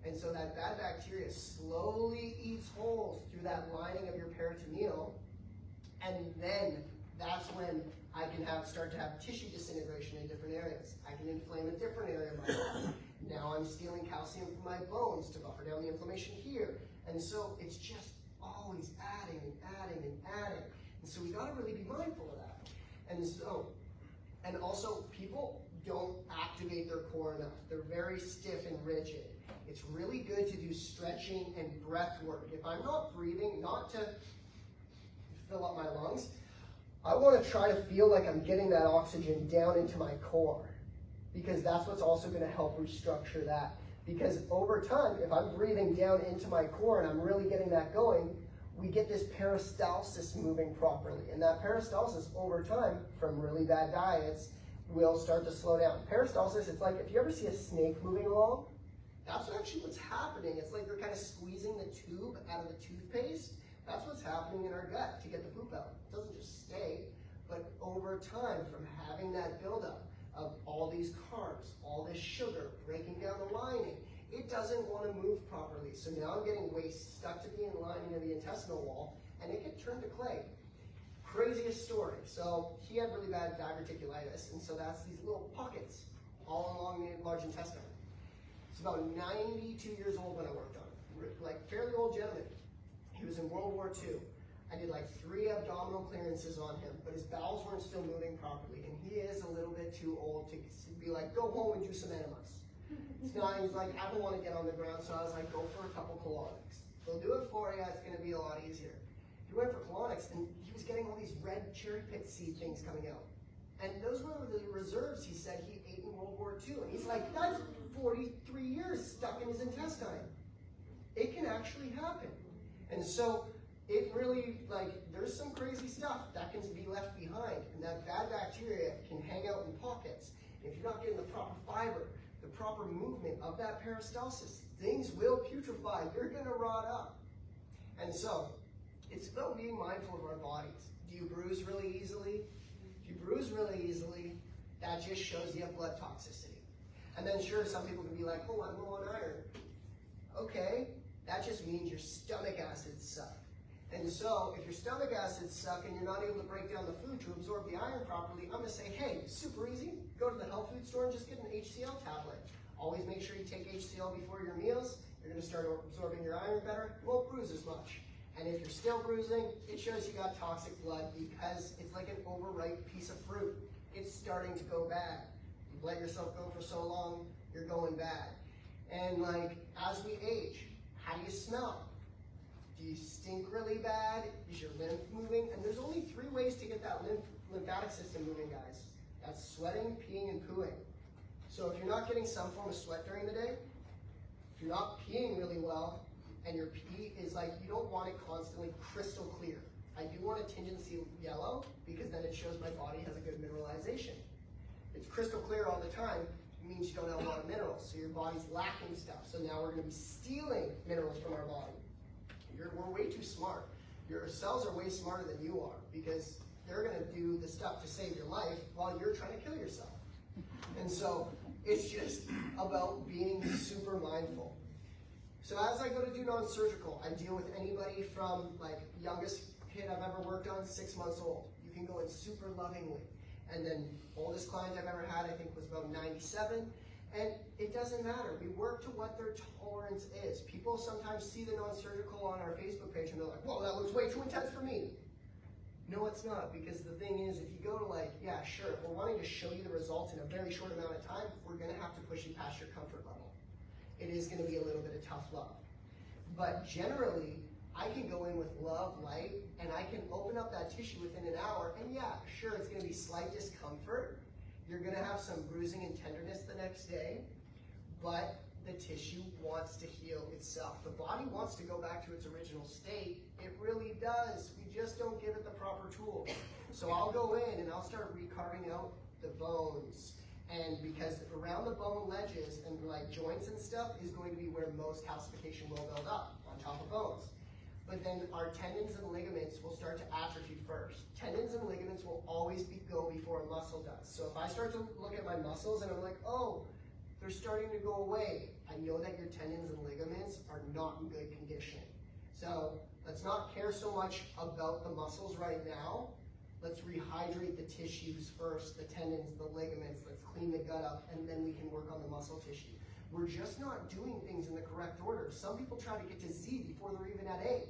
And so that bad bacteria slowly eats holes through that lining of your peritoneal. And then that's when I can start to have tissue disintegration in different areas. I can inflame a different area of my body. Now I'm stealing calcium from my bones to buffer down the inflammation here. And so it's just always adding and adding and adding. And so we gotta really be mindful of that. And also people don't activate their core enough. They're very stiff and rigid. It's really good to do stretching and breath work. If I'm not breathing, not to fill up my lungs, I want to try to feel like I'm getting that oxygen down into my core, because that's what's also going to help restructure that. Because over time, if I'm breathing down into my core and I'm really getting that going, we get this peristalsis moving properly. And that peristalsis over time, from really bad diets, will start to slow down. Peristalsis, it's like if you ever see a snake moving along, that's actually what's happening. It's like they're kind of squeezing the tube out of the toothpaste. That's what's happening in our gut to get the poop out. It doesn't just stay, but over time, from having that buildup of all these carbs, all this sugar, breaking down the lining, it doesn't want to move properly. So now I'm getting waste stuck to the lining of the intestinal wall, and it can turn to clay. Craziest story. So he had really bad diverticulitis, and so that's these little pockets all along the large intestine. He's about 92 years old when I worked on him, like fairly old gentleman. He was in World War II. I did like 3 abdominal clearances on him, but his bowels weren't still moving properly, and he is a little bit too old to be like, go home and do some enemas. He's like, I don't want to get on the ground, so I was like, go for a couple colonics. They'll do it for you, it's going to be a lot easier. He went for colonics, and he was getting all these red cherry pit seed things coming out. And those were the reserves he said he ate in World War II. And he's like, that's 43 years stuck in his intestine. It can actually happen. And so it really, like, there's some crazy stuff that can be left behind. And that bad bacteria can hang out in pockets. And if you're not getting the proper fiber, the proper movement of that peristalsis, things will putrefy. You're going to rot up. And so it's about being mindful of our bodies. Do you bruise really easily? If you bruise really easily, that just shows you have blood toxicity. And then sure, some people can be like, oh, I'm low on iron. Okay, that just means your stomach acids suck. And so if your stomach acids suck and you're not able to break down the food to absorb the iron properly, I'm going to say, hey, super easy. Go to the health food store and just get an HCl tablet. Always make sure you take HCl before your meals. You're going to start absorbing your iron better. You won't bruise as much. And if you're still bruising, it shows you got toxic blood because it's like an overripe piece of fruit. It's starting to go bad. You've let yourself go for so long, you're going bad. And like, as we age, how do you smell? Do you stink really bad? Is your lymph moving? And there's only 3 ways to get that lymphatic system moving, guys. That's sweating, peeing, and pooing. So if you're not getting some form of sweat during the day, if you're not peeing really well, and your pee is like, you don't want it constantly crystal clear. I do want a tingency of yellow because then it shows my body has a good mineralization. It's crystal clear all the time, it means you don't have a lot of minerals, so your body's lacking stuff. So now we're gonna be stealing minerals from our body. We're way too smart. Your cells are way smarter than you are because they're gonna do the stuff to save your life while you're trying to kill yourself. And so it's just about being super mindful. So as I go to do non-surgical, I deal with anybody from like youngest kid I've ever worked on, 6 months old. You can go in super lovingly. And then oldest client I've ever had, I think was about 97. And it doesn't matter. We work to what their tolerance is. People sometimes see the non-surgical on our Facebook page and they're like, whoa, that looks way too intense for me. No, it's not, because the thing is, if you go to like, yeah, sure, if we're wanting to show you the results in a very short amount of time, we're gonna have to push you past your comfort level. It is gonna be a little bit of tough love. But generally, I can go in with love, light, and I can open up that tissue within an hour, and yeah, sure, it's gonna be slight discomfort. You're gonna have some bruising and tenderness the next day, but the tissue wants to heal itself. The body wants to go back to its original state. It really does. We just don't give it the proper tools. So I'll go in and I'll start recarving out the bones. And because around the bone ledges and like joints and stuff is going to be where most calcification will build up on top of bones. But then our tendons and ligaments will start to atrophy first. Tendons and ligaments will always go before a muscle does. So if I start to look at my muscles and I'm like, oh, they're starting to go away, I know that your tendons and ligaments are not in good condition. So let's not care so much about the muscles right now. Let's rehydrate the tissues first, the tendons, the ligaments, let's clean the gut up, and then we can work on the muscle tissue. We're just not doing things in the correct order. Some people try to get to Z before they're even at A,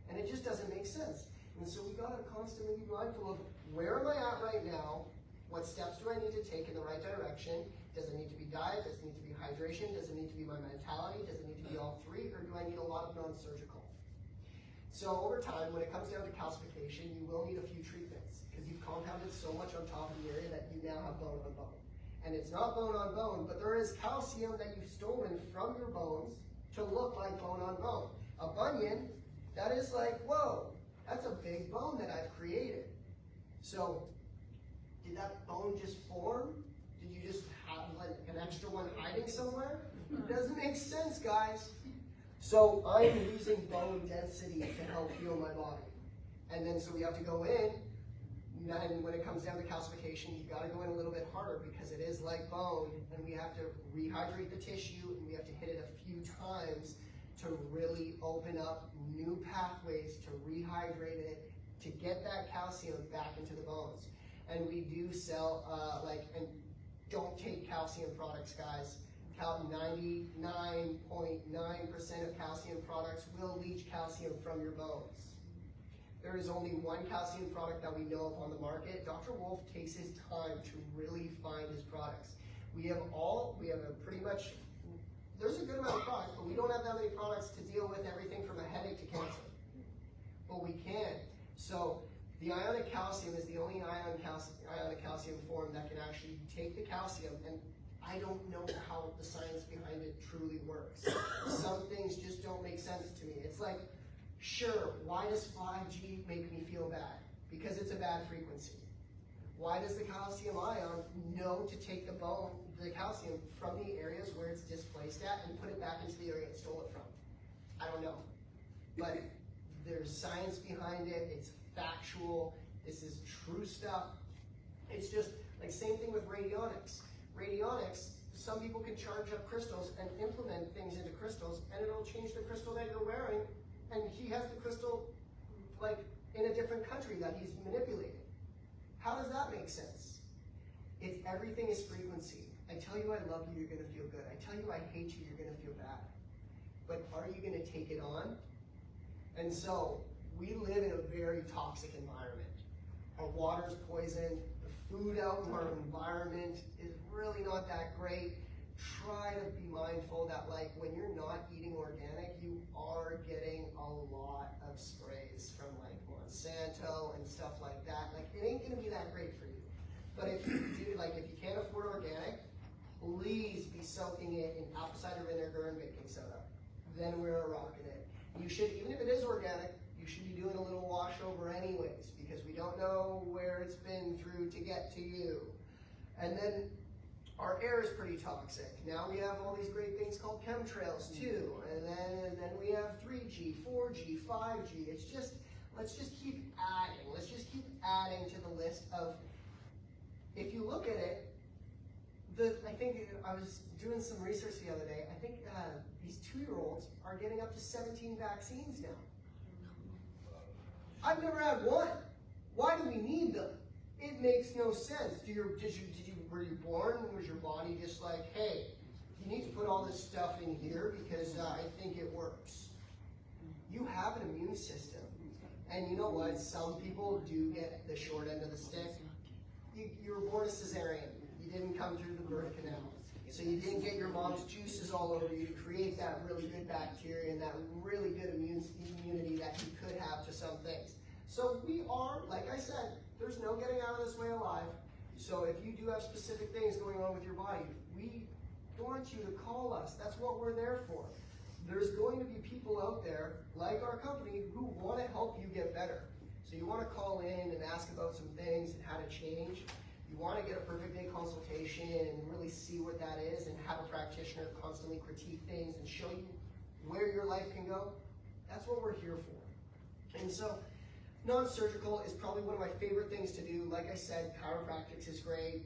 and it just doesn't make sense. And so we gotta constantly be mindful of where am I at right now? What steps do I need to take in the right direction? Does it need to be diet? Does it need to be hydration? Does it need to be my mentality? Does it need to be all three? Or do I need a lot of non-surgical? So over time, when it comes down to calcification, you will need a few treatments because you've compounded so much on top of the area that you now have bone on bone. And it's not bone on bone, but there is calcium that you've stolen from your bones to look like bone on bone. A bunion, that is like, whoa, that's a big bone that I've created. So did that bone just form? Did you just have like an extra one hiding somewhere? It doesn't make sense, guys. So I'm using bone density to help heal my body. And then so we have to go in, and when it comes down to calcification, you gotta go in a little bit harder because it is like bone, and we have to rehydrate the tissue, and we have to hit it a few times to really open up new pathways to rehydrate it, to get that calcium back into the bones. And we do sell, and don't take calcium products, guys. 99.9% of calcium products will leach calcium from your bones. There is only one calcium product that we know of on the market. Dr. Wolfe takes his time to really find his products. We have a pretty much, there's a good amount of products, but we don't have that many products to deal with everything from a headache to cancer. But we can. So the ionic calcium is the only ionic calcium form that can actually take the calcium, and I don't know how the science behind it truly works. Some things just don't make sense to me. It's like, sure, why does 5G make me feel bad? Because it's a bad frequency. Why does the calcium ion know to take the calcium from the areas where it's displaced at and put it back into the area it stole it from? I don't know. But there's science behind it, it's factual, this is true stuff. It's just like same thing with radionics. Radionics, some people can charge up crystals and implement things into crystals, and it'll change the crystal that you're wearing, and he has the crystal like in a different country that he's manipulating. How does that make sense? Everything is frequency. I tell you I love you, you're gonna feel good. I tell you I hate you, you're gonna feel bad. But are you gonna take it on? And so we live in a very toxic environment. Our water's poisoned, the food out in our environment is really not that great. Try to be mindful that like when you're not eating organic, you are getting a lot of sprays from like Monsanto and stuff like that. Like it ain't gonna be that great for you. But if you do, like if you can't afford organic, please be soaking it in apple cider vinegar and baking soda. Then we're rocking it. You should, even if it is organic, you should be doing a little washover anyways, because we don't know where it's been through to get to you. And then our air is pretty toxic. Now we have all these great things called chemtrails too. And then we have 3G, 4G, 5G. It's just, let's just keep adding. Let's just keep adding to the list of, if you look at it, I think I was doing some research the other day. I think these 2-year-olds are getting up to 17 vaccines now. I've never had one. Why do we need them? It makes no sense. Were you born? Was your body just like, hey, you need to put all this stuff in here because I think it works? You have an immune system. And you know what? Some people do get the short end of the stick. You were born a cesarean. You didn't come through the birth canal. So you didn't get your mom's juices all over you to create that really good bacteria and that really good immunity that you could have to some things. So we are, like I said, there's no getting out of this way alive. So if you do have specific things going on with your body, we want you to call us. That's what we're there for. There's going to be people out there, like our company, who want to help you get better. So you want to call in and ask about some things and how to change. You want to get a perfect day consultation and really see what that is and have a practitioner constantly critique things and show you where your life can go. That's what we're here for. And so non-surgical is probably one of my favorite things to do. Like I said, chiropractic is great,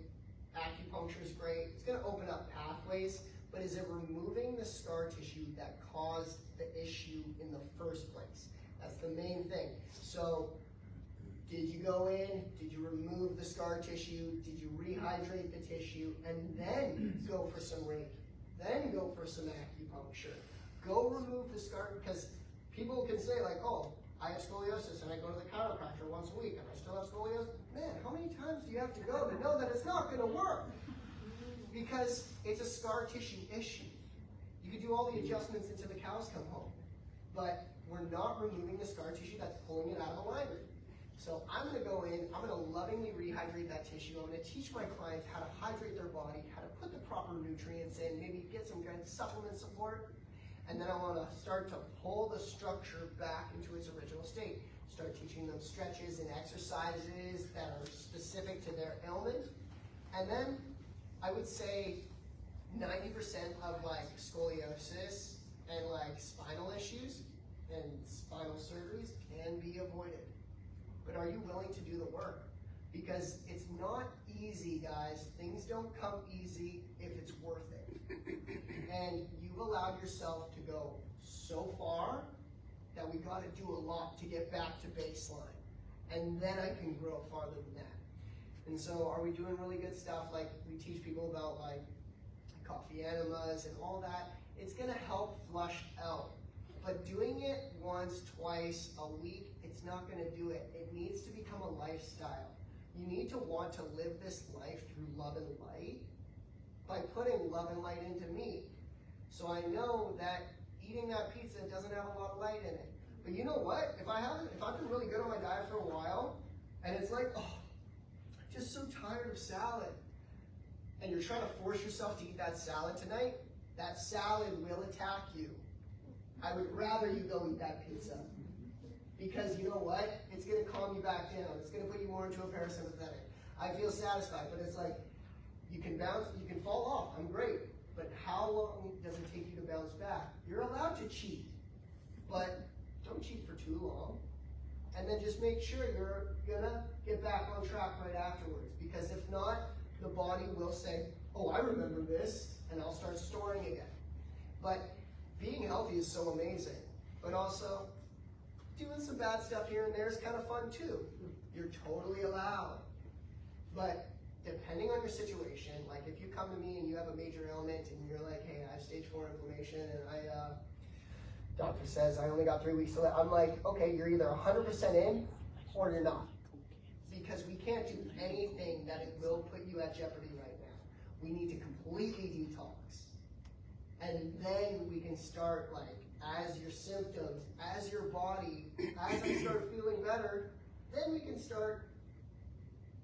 acupuncture is great. It's going to open up pathways, but is it removing the scar tissue that caused the issue in the first place? That's the main thing. So did you go in, did you remove the scar tissue, did you rehydrate the tissue, and then go for some Reiki, then go for some acupuncture. Go remove the scar, because people can say like, oh, I have scoliosis and I go to the chiropractor once a week and I still have scoliosis. Man, how many times do you have to go to know that it's not going to work? Because it's a scar tissue issue. You can do all the adjustments until the cows come home, but we're not removing the scar tissue that's pulling it out of alignment. So I'm going to go in, I'm going to lovingly rehydrate that tissue. I'm going to teach my clients how to hydrate their body, how to put the proper nutrients in, maybe get some good supplement support. And then I want to start to pull the structure back into its original state. Start teaching them stretches and exercises that are specific to their ailment. And then I would say 90% of like scoliosis and like spinal issues and spinal surgeries can be avoided. But are you willing to do the work? Because it's not easy, guys. Things don't come easy if it's worth it. And you've allowed yourself to go so far that we got to do a lot to get back to baseline. And then I can grow farther than that. And so are we doing really good stuff? Like we teach people about like coffee enemas and all that. It's going to help flush out. But doing it once, twice a week, it's not going to do it. It needs to become a lifestyle. You need to want to live this life through love and light by putting love and light into me. So I know that eating that pizza doesn't have a lot of light in it. But you know what? If I've been really good on my diet for a while, and it's like, oh, I'm just so tired of salad, and you're trying to force yourself to eat that salad tonight, that salad will attack you. I would rather you go eat that pizza. Because you know what? It's going to calm you back down. It's going to put you more into a parasympathetic. I feel satisfied, but it's like, you can bounce, you can fall off. I'm great. But how long does it take you to bounce back? You're allowed to cheat, but don't cheat for too long. And then just make sure you're going to get back on track right afterwards. Because if not, the body will say, oh, I remember this, and I'll start storing again. But being healthy is so amazing. But also, doing some bad stuff here and there is kind of fun too. You're totally allowed. But depending on your situation, like if you come to me and you have a major ailment and you're like, hey, I have stage 4 inflammation and doctor says I only got 3 weeks to live. I'm like, okay, you're either 100% in or you're not. Because we can't do anything that it will put you at jeopardy right now. We need to completely detox. And then we can start like, as your symptoms, as your body, as I start feeling better, then we can start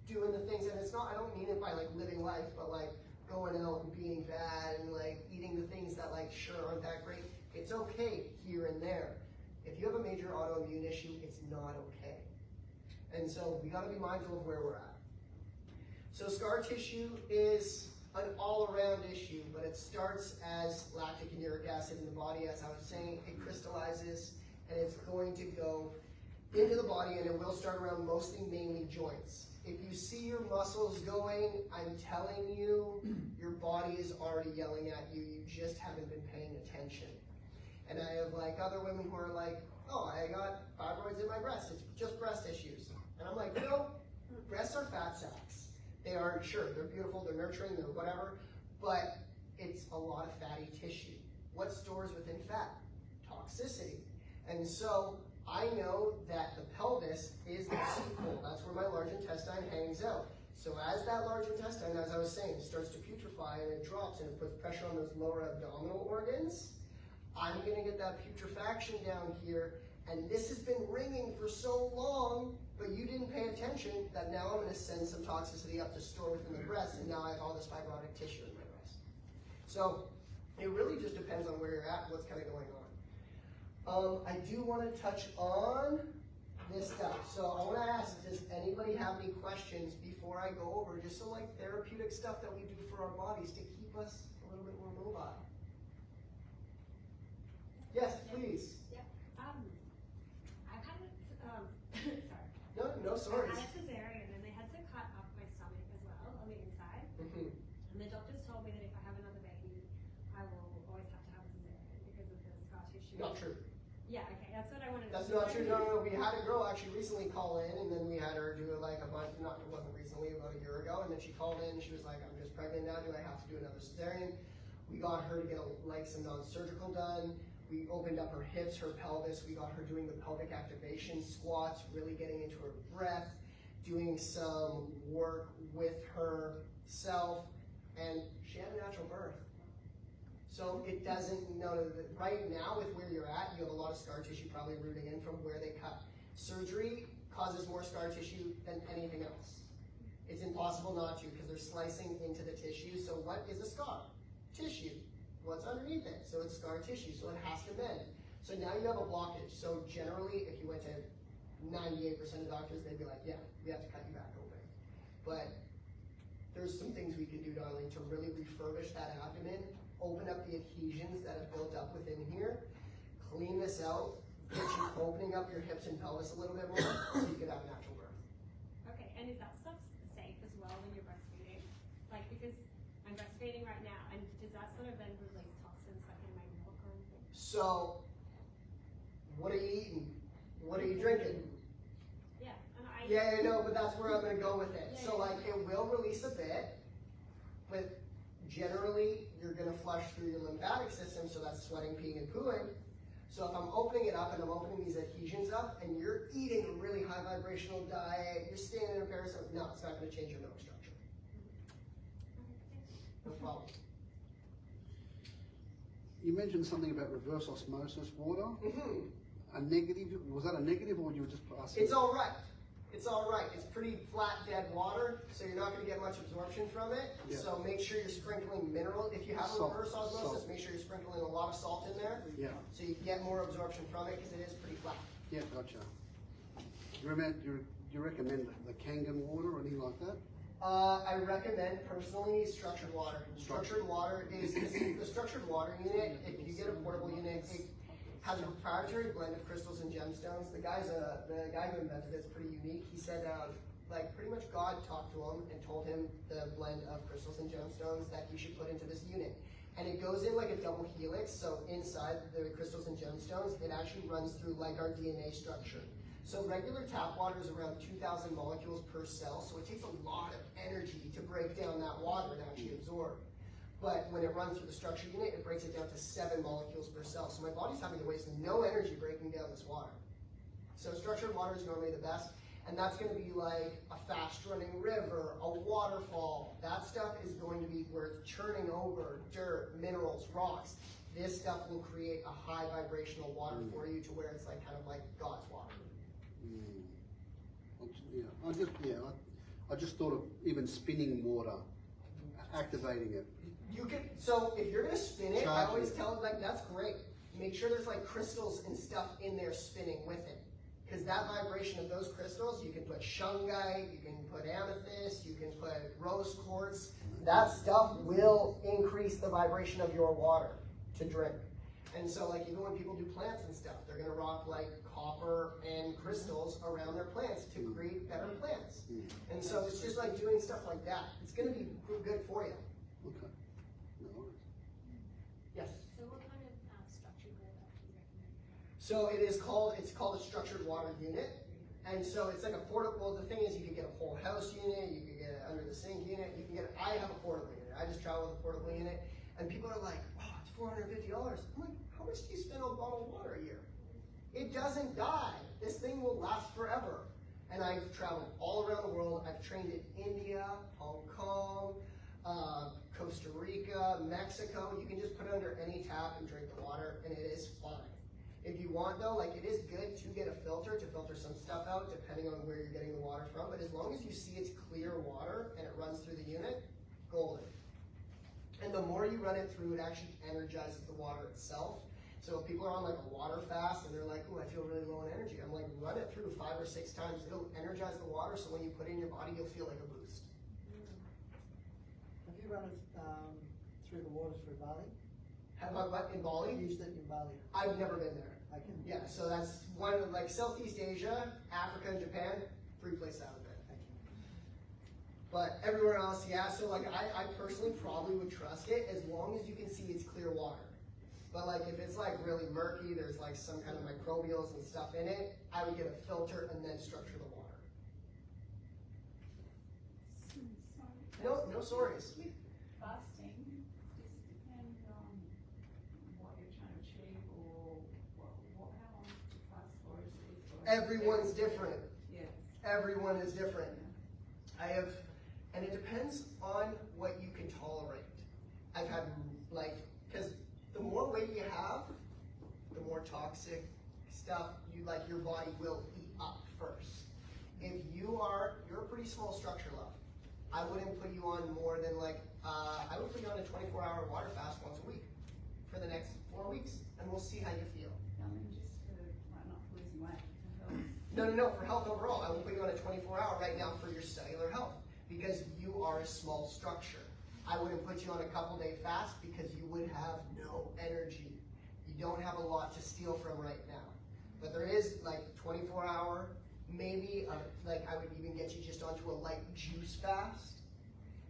doing the things. And it's not, I don't mean it by like living life, but like going out and being bad and like eating the things that like sure aren't that great. It's okay here and there. If you have a major autoimmune issue, it's not okay. And so we gotta be mindful of where we're at. So scar tissue is an all-around issue, but it starts as lactic and uric acid in the body. As I was saying, it crystallizes and it's going to go into the body, and it will start around mostly mainly joints. If you see your muscles going, I'm telling you, your body is already yelling at you. You just haven't been paying attention. And I have like other women who are like, oh, I got fibroids in my breast. It's just breast issues. And I'm like, no, breasts are fat sacs. They are, sure, they're beautiful, they're nurturing, they're whatever, but it's a lot of fatty tissue. What stores within fat? Toxicity. And so I know that the pelvis is the seat hole. That's where my large intestine hangs out. So as that large intestine, as I was saying, starts to putrefy and it drops and it puts pressure on those lower abdominal organs, I'm gonna get that putrefaction down here, and this has been ringing for so long, but you didn't pay attention that now I'm gonna send some toxicity up to store within the breast, and now I have all this fibrotic tissue in my breast. So it really just depends on where you're at, what's kind of going on. I do want to touch on this stuff. So I want to ask, does anybody have any questions before I go over just some like therapeutic stuff that we do for our bodies to keep us a little bit more mobile? Yes, please. Yeah. I've had sorry. No sorries. I had a cesarean and they had to cut up my stomach as well on the inside. Mm-hmm. And the doctors told me that if I have another baby, I will always have to have a cesarean because of the scar tissue. Not true. Yeah, okay, that's what I wanted to That's know. not true. No. We had a girl actually recently call in, and then we had her do it like a month, it wasn't recently, about a year ago, and then she called in, and she was like, I'm just pregnant now, do I have to do another cesarean? We got her to get like some non-surgical done. We opened up her hips, her pelvis. We got her doing the pelvic activation squats, really getting into her breath, doing some work with herself, and she had a natural birth. So it doesn't, right now with where you're at, you have a lot of scar tissue probably rooting in from where they cut. Surgery causes more scar tissue than anything else. It's impossible not to because they're slicing into the tissue. So what is a scar? Tissue. What's underneath it? So it's scar tissue, so it has to mend. So now you have a blockage. So generally, if you went to 98% of doctors, they'd be like, yeah, we have to cut you back open. But there's some things we can do, darling, to really refurbish that abdomen, open up the adhesions that have built up within here, clean this out, get you opening up your hips and pelvis a little bit more so you can have a natural birth. Okay, and is that stuff safe as well when you're breastfeeding? Like, because I'm breastfeeding right now, and does that sort of then release toxins like in my milk or anything? So, what are you eating? What are you drinking? Yeah, and I... Yeah, I know, but that's where I'm going to go with it. Yeah, So, like, it will release a bit, but generally, you're going to flush through your lymphatic system, so that's sweating, peeing, and pooing. So if I'm opening it up and I'm opening these adhesions up, and you're eating a really high vibrational diet, you're staying in a parasite, no, it's not going to change your milk structure. No problem. You mentioned something about reverse osmosis water. Mm-hmm. A negative, was that a negative or you were just asking? It's all right. It's all right. It's pretty flat, dead water, so you're not going to get much absorption from it. Yeah. So make sure you're sprinkling mineral. If you have a Salt. reverse osmosis, Salt. make sure you're sprinkling a lot of salt in there, Yeah, so you get more absorption from it because it is pretty flat. yeah, gotcha. Do you recommend the Kangen water or anything like that? I recommend personally structured water. Structured water is the structured water unit. If you get a portable unit, it has a proprietary blend of crystals and gemstones. The guy who invented it's pretty unique. He said, like pretty much God talked to him and told him the blend of crystals and gemstones that he should put into this unit. And it goes in like a double helix. So inside the crystals and gemstones, it actually runs through like our DNA structure. So regular tap water is around 2,000 molecules per cell, so it takes a lot of energy to break down that water and actually absorb. But when it runs through the structure unit, it breaks it down to 7 molecules per cell. So my body's having to waste no energy breaking down this water. So structured water is normally the best, and that's going to be like a fast-running river, a waterfall. That stuff is going to be where it's churning over dirt, minerals, rocks. This stuff will create a high vibrational water for you to where it's like kind of like God's water. I just thought of even spinning water activating it. You can, so if you're gonna spin it, I Charging always it. tell them, like, that's great. Make sure there's like crystals and stuff in there spinning with it. Because that vibration of those crystals, you can put shungite, you can put amethyst, you can put rose quartz. That stuff will increase the vibration of your water to drink. And so like even when people do plants and stuff, they're gonna rock like copper and crystals around their plants to create better plants. And so it's just like doing stuff like that. It's gonna be good for you. Okay. No worries. Yes. So what kind of structured water do you recommend? So it's called a structured water unit. And so it's like a portable, the thing is you can get a whole house unit, you can get an under the sink unit, you can get, I have a portable unit. I just travel with a portable unit. And people are like, oh, it's $450. I'm like, how much do you spend on a bottle of water a year? It doesn't die. This thing will last forever. And I've traveled all around the world. I've trained in India, Hong Kong, Costa Rica, Mexico. You can just put it under any tap and drink the water, and it is fine. If you want though, like it is good to get a filter to filter some stuff out depending on where you're getting the water from, but as long as you see it's clear water and it runs through the unit, golden. And the more you run it through, it actually energizes the water itself. So if people are on like a water fast and they're like, oh, I feel really low in energy, I'm like, run it through 5 or 6 times. It'll energize the water, so when you put it in your body, you'll feel like a boost. Have you run it through the water through Bali? Have I what in Bali? Used it in Bali. I've never been there. I can. Yeah, so that's one of like Southeast Asia, Africa, and Japan, 3 places out of it. I can. But everywhere else, yeah, so like I personally probably would trust it as long as you can see it's clear water. But like if it's like really murky, there's like some kind of microbials and stuff in it, I would get a filter and then structure the water. No sorries. With fasting, does it depend on what you're trying to achieve or how long to fast for? Is it for Everyone's different. Yes. Everyone is different. And it depends on what you can tolerate. I've had like, because the more weight you have, the more toxic stuff your body will eat up first. If you're a pretty small structure, love, I wouldn't put you on more than I would put you on a 24-hour water fast once a week for the next 4 weeks, and we'll see how you feel. I mean, just for, like, not for losing weight, for health. No, for health overall. I will put you on a 24-hour right now for your cellular health because you are a small structure. I wouldn't put you on a couple-day fast because you would have no energy. You don't have a lot to steal from right now. But there is like 24-hour, maybe I would even get you just onto a light juice fast.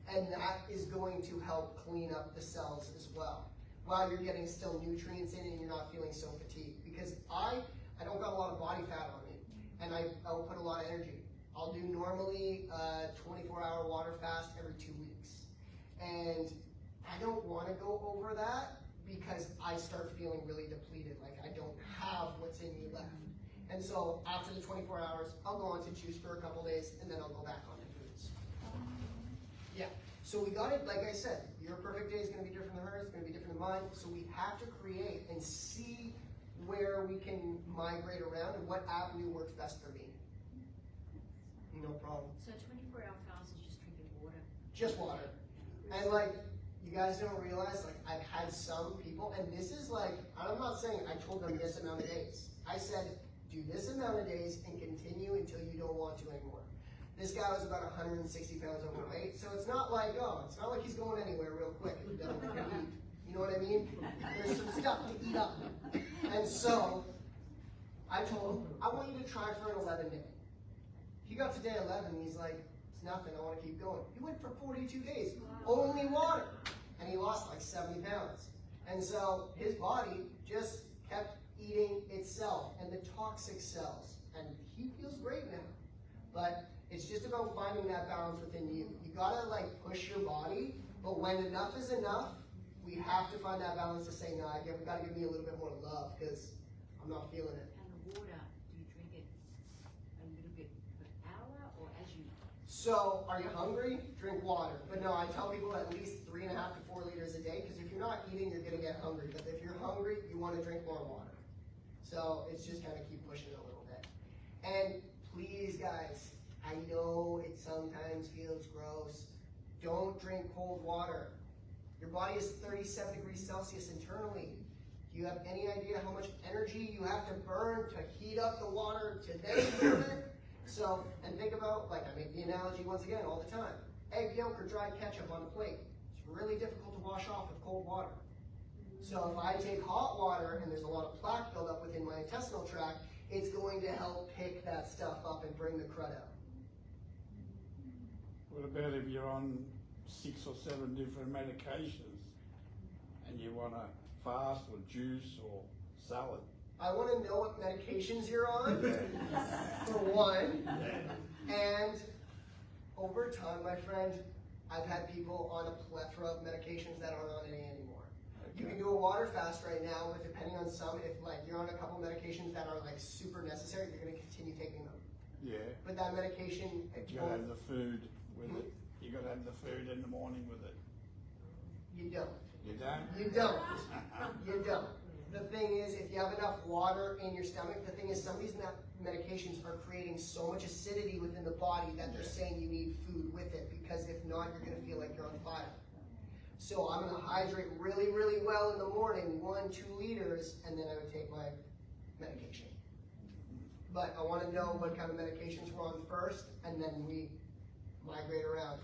And that is going to help clean up the cells as well, while you're getting still nutrients in and you're not feeling so fatigued. Because I don't got a lot of body fat on me, and I will put a lot of energy. I'll do normally a 24-hour water fast every 2 weeks. And I don't want to go over that because I start feeling really depleted, like I don't have what's in me left. And so after the 24 hours, I'll go on to juice for a couple days, and then I'll go back on to foods. Yeah, so we got it, like I said, your perfect day is going to be different than hers, it's going to be different than mine, so we have to create and see where we can migrate around and what avenue works best for me. No problem. So a 24-hour fast is just drinking water. Just water. And like, you guys don't realize, like I've had some people, and this is like, I'm not saying I told them this amount of days. I said, do this amount of days and continue until you don't want to anymore. This guy was about 160 pounds overweight, so it's not like he's going anywhere real quick if he doesn't eat. You know what I mean? There's some stuff to eat up. And so, I told him, I want you to try for an 11 day. He got to day 11 and he's like, it's nothing, I want to keep going. He went for 42 days, only water. And he lost like 70 pounds. And so his body just kept eating itself and the toxic cells. And he feels great now. But it's just about finding that balance within you. You gotta like push your body, but when enough is enough, we have to find that balance to say, no, you gotta give me a little bit more love because I'm not feeling it. And the water, do you drink it a little bit per hour or as you? So, are you hungry? Drink water. But no, I tell people at least 3.5 to 4 liters a day because if you're not eating, you're gonna get hungry. But if you're hungry, you wanna drink more water. So, it's just kind of keep pushing it a little bit. And please, guys, I know it sometimes feels gross. Don't drink cold water. Your body is 37 degrees Celsius internally. Do you have any idea how much energy you have to burn to heat up the water to then serve it? So, and think about, like I make the analogy once again all the time. Egg yolk or dried ketchup on a plate. It's really difficult to wash off with cold water. So if I take hot water and there's a lot of plaque buildup within my intestinal tract, it's going to help pick that stuff up and bring the crud out. What about if you're on 6 or 7 different medications and you want to fast or juice or salad? I want to know what medications you're on, for one. And over time, my friend, I've had people on a plethora of medications that aren't on any anymore. You can do a water fast right now, but depending on some, if like you're on a couple medications that are like super necessary, you're going to continue taking them. Yeah. But that medication, You gotta have the food with it. You gotta have the food in the morning with it. you don't. You don't? You don't. You don't. The thing is, if you have enough water in your stomach, the thing is some of these medications are creating so much acidity within the body that they're saying you need food with it, because if not, you're going to feel like you're on fire. So I'm going to hydrate really, really well in the morning, 1-2 liters, and then I would take my medication. But I want to know what kind of medications we're on first, and then we migrate around.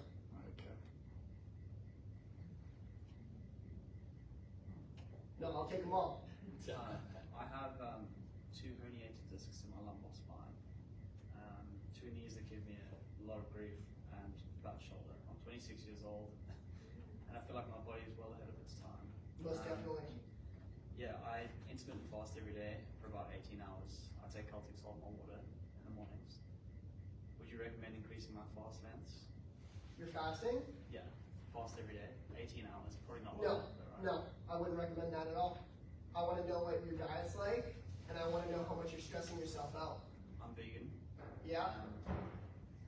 Okay. No, I'll take them all. I have 2 herniated discs in my lumbar spine, 2 knees that give me a lot of grief, and flat shoulder. I'm 26 years old, and I feel like my body is well ahead of its time. Most definitely. Yeah, I intermittent fast every day for about 18 hours. I take Celtic salt and water in the mornings. Would you recommend increasing my fast lengths? You're fasting? Yeah, fast every day, 18 hours, probably not No, long, but right? no, I wouldn't recommend that at all. I want to know what your diet's like, and I want to know how much you're stressing yourself out. I'm vegan. Yeah?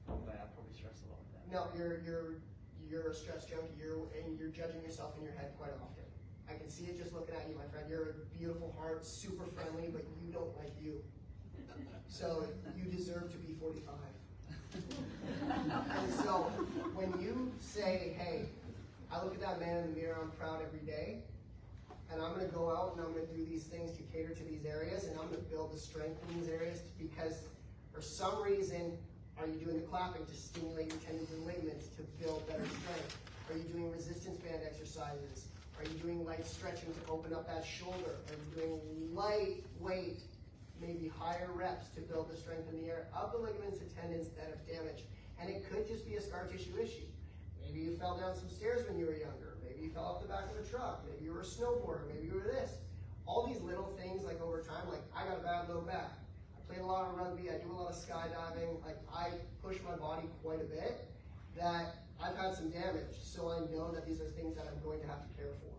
But I probably stress a lot with that. No, you're a stress junkie. You're judging yourself in your head quite often. I can see it just looking at you, my friend. You're a beautiful heart, super friendly, but you don't like you. So you deserve to be 45. And so when you say, hey, I look at that man in the mirror, I'm proud every day, and I'm going to go out and I'm going to do these things to cater to these areas, and I'm going to build the strength in these areas because for some reason, are you doing the clapping to stimulate your tendons and ligaments to build better strength? Are you doing resistance band exercises? Are you doing light stretching to open up that shoulder? Are you doing lightweight, maybe higher reps to build the strength in the area of the ligaments and tendons that have damaged? And it could just be a scar tissue issue. Maybe you fell down some stairs when you were younger. Maybe you fell off the back of a truck. Maybe you were a snowboarder. Maybe you were this. All these little things, like over time, like I got a bad low back. I played a lot of rugby. I do a lot of skydiving. Like I push my body quite a bit. That I've had some damage, so I know that these are things that I'm going to have to care for.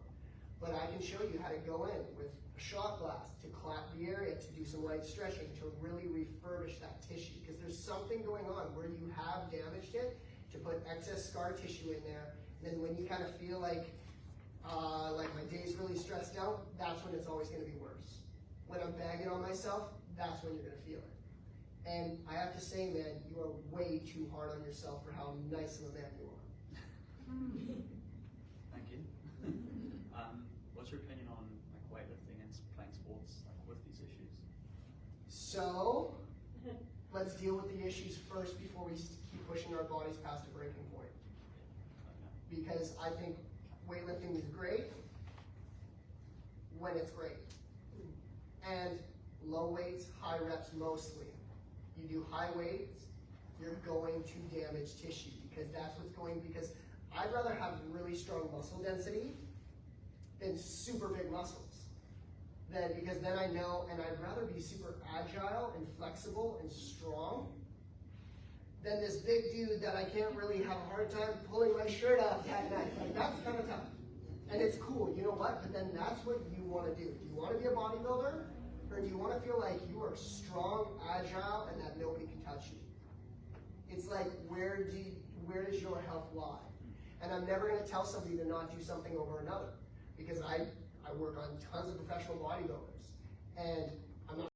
But I can show you how to go in with a shot glass to clap the area, to do some light stretching, to really refurbish that tissue. Because there's something going on where you have damaged it, to put excess scar tissue in there. And then when you kind of feel like my day's really stressed out, that's when it's always going to be worse. When I'm bagging on myself, that's when you're going to feel it. And I have to say, man, you are way too hard on yourself for how nice of a man you are. Thank you. What's your opinion on like weightlifting and playing sports like with these issues? So, let's deal with the issues first before we keep pushing our bodies past a breaking point. Okay. Because I think weightlifting is great when it's great. And low weights, high reps mostly. You do high weights, you're going to damage tissue because that's what's going, because I'd rather have really strong muscle density than super big muscles. Because then I know, and I'd rather be super agile and flexible and strong than this big dude that I can't really have a hard time pulling my shirt off at night. Like that's kind of tough. And it's cool, you know what? But then that's what you want to do. Do you want to be a bodybuilder? Or do you want to feel like you are strong, agile, and that nobody can touch you? It's like, where does your health lie? And I'm never going to tell somebody to not do something over another, because I work on tons of professional bodybuilders, and I'm not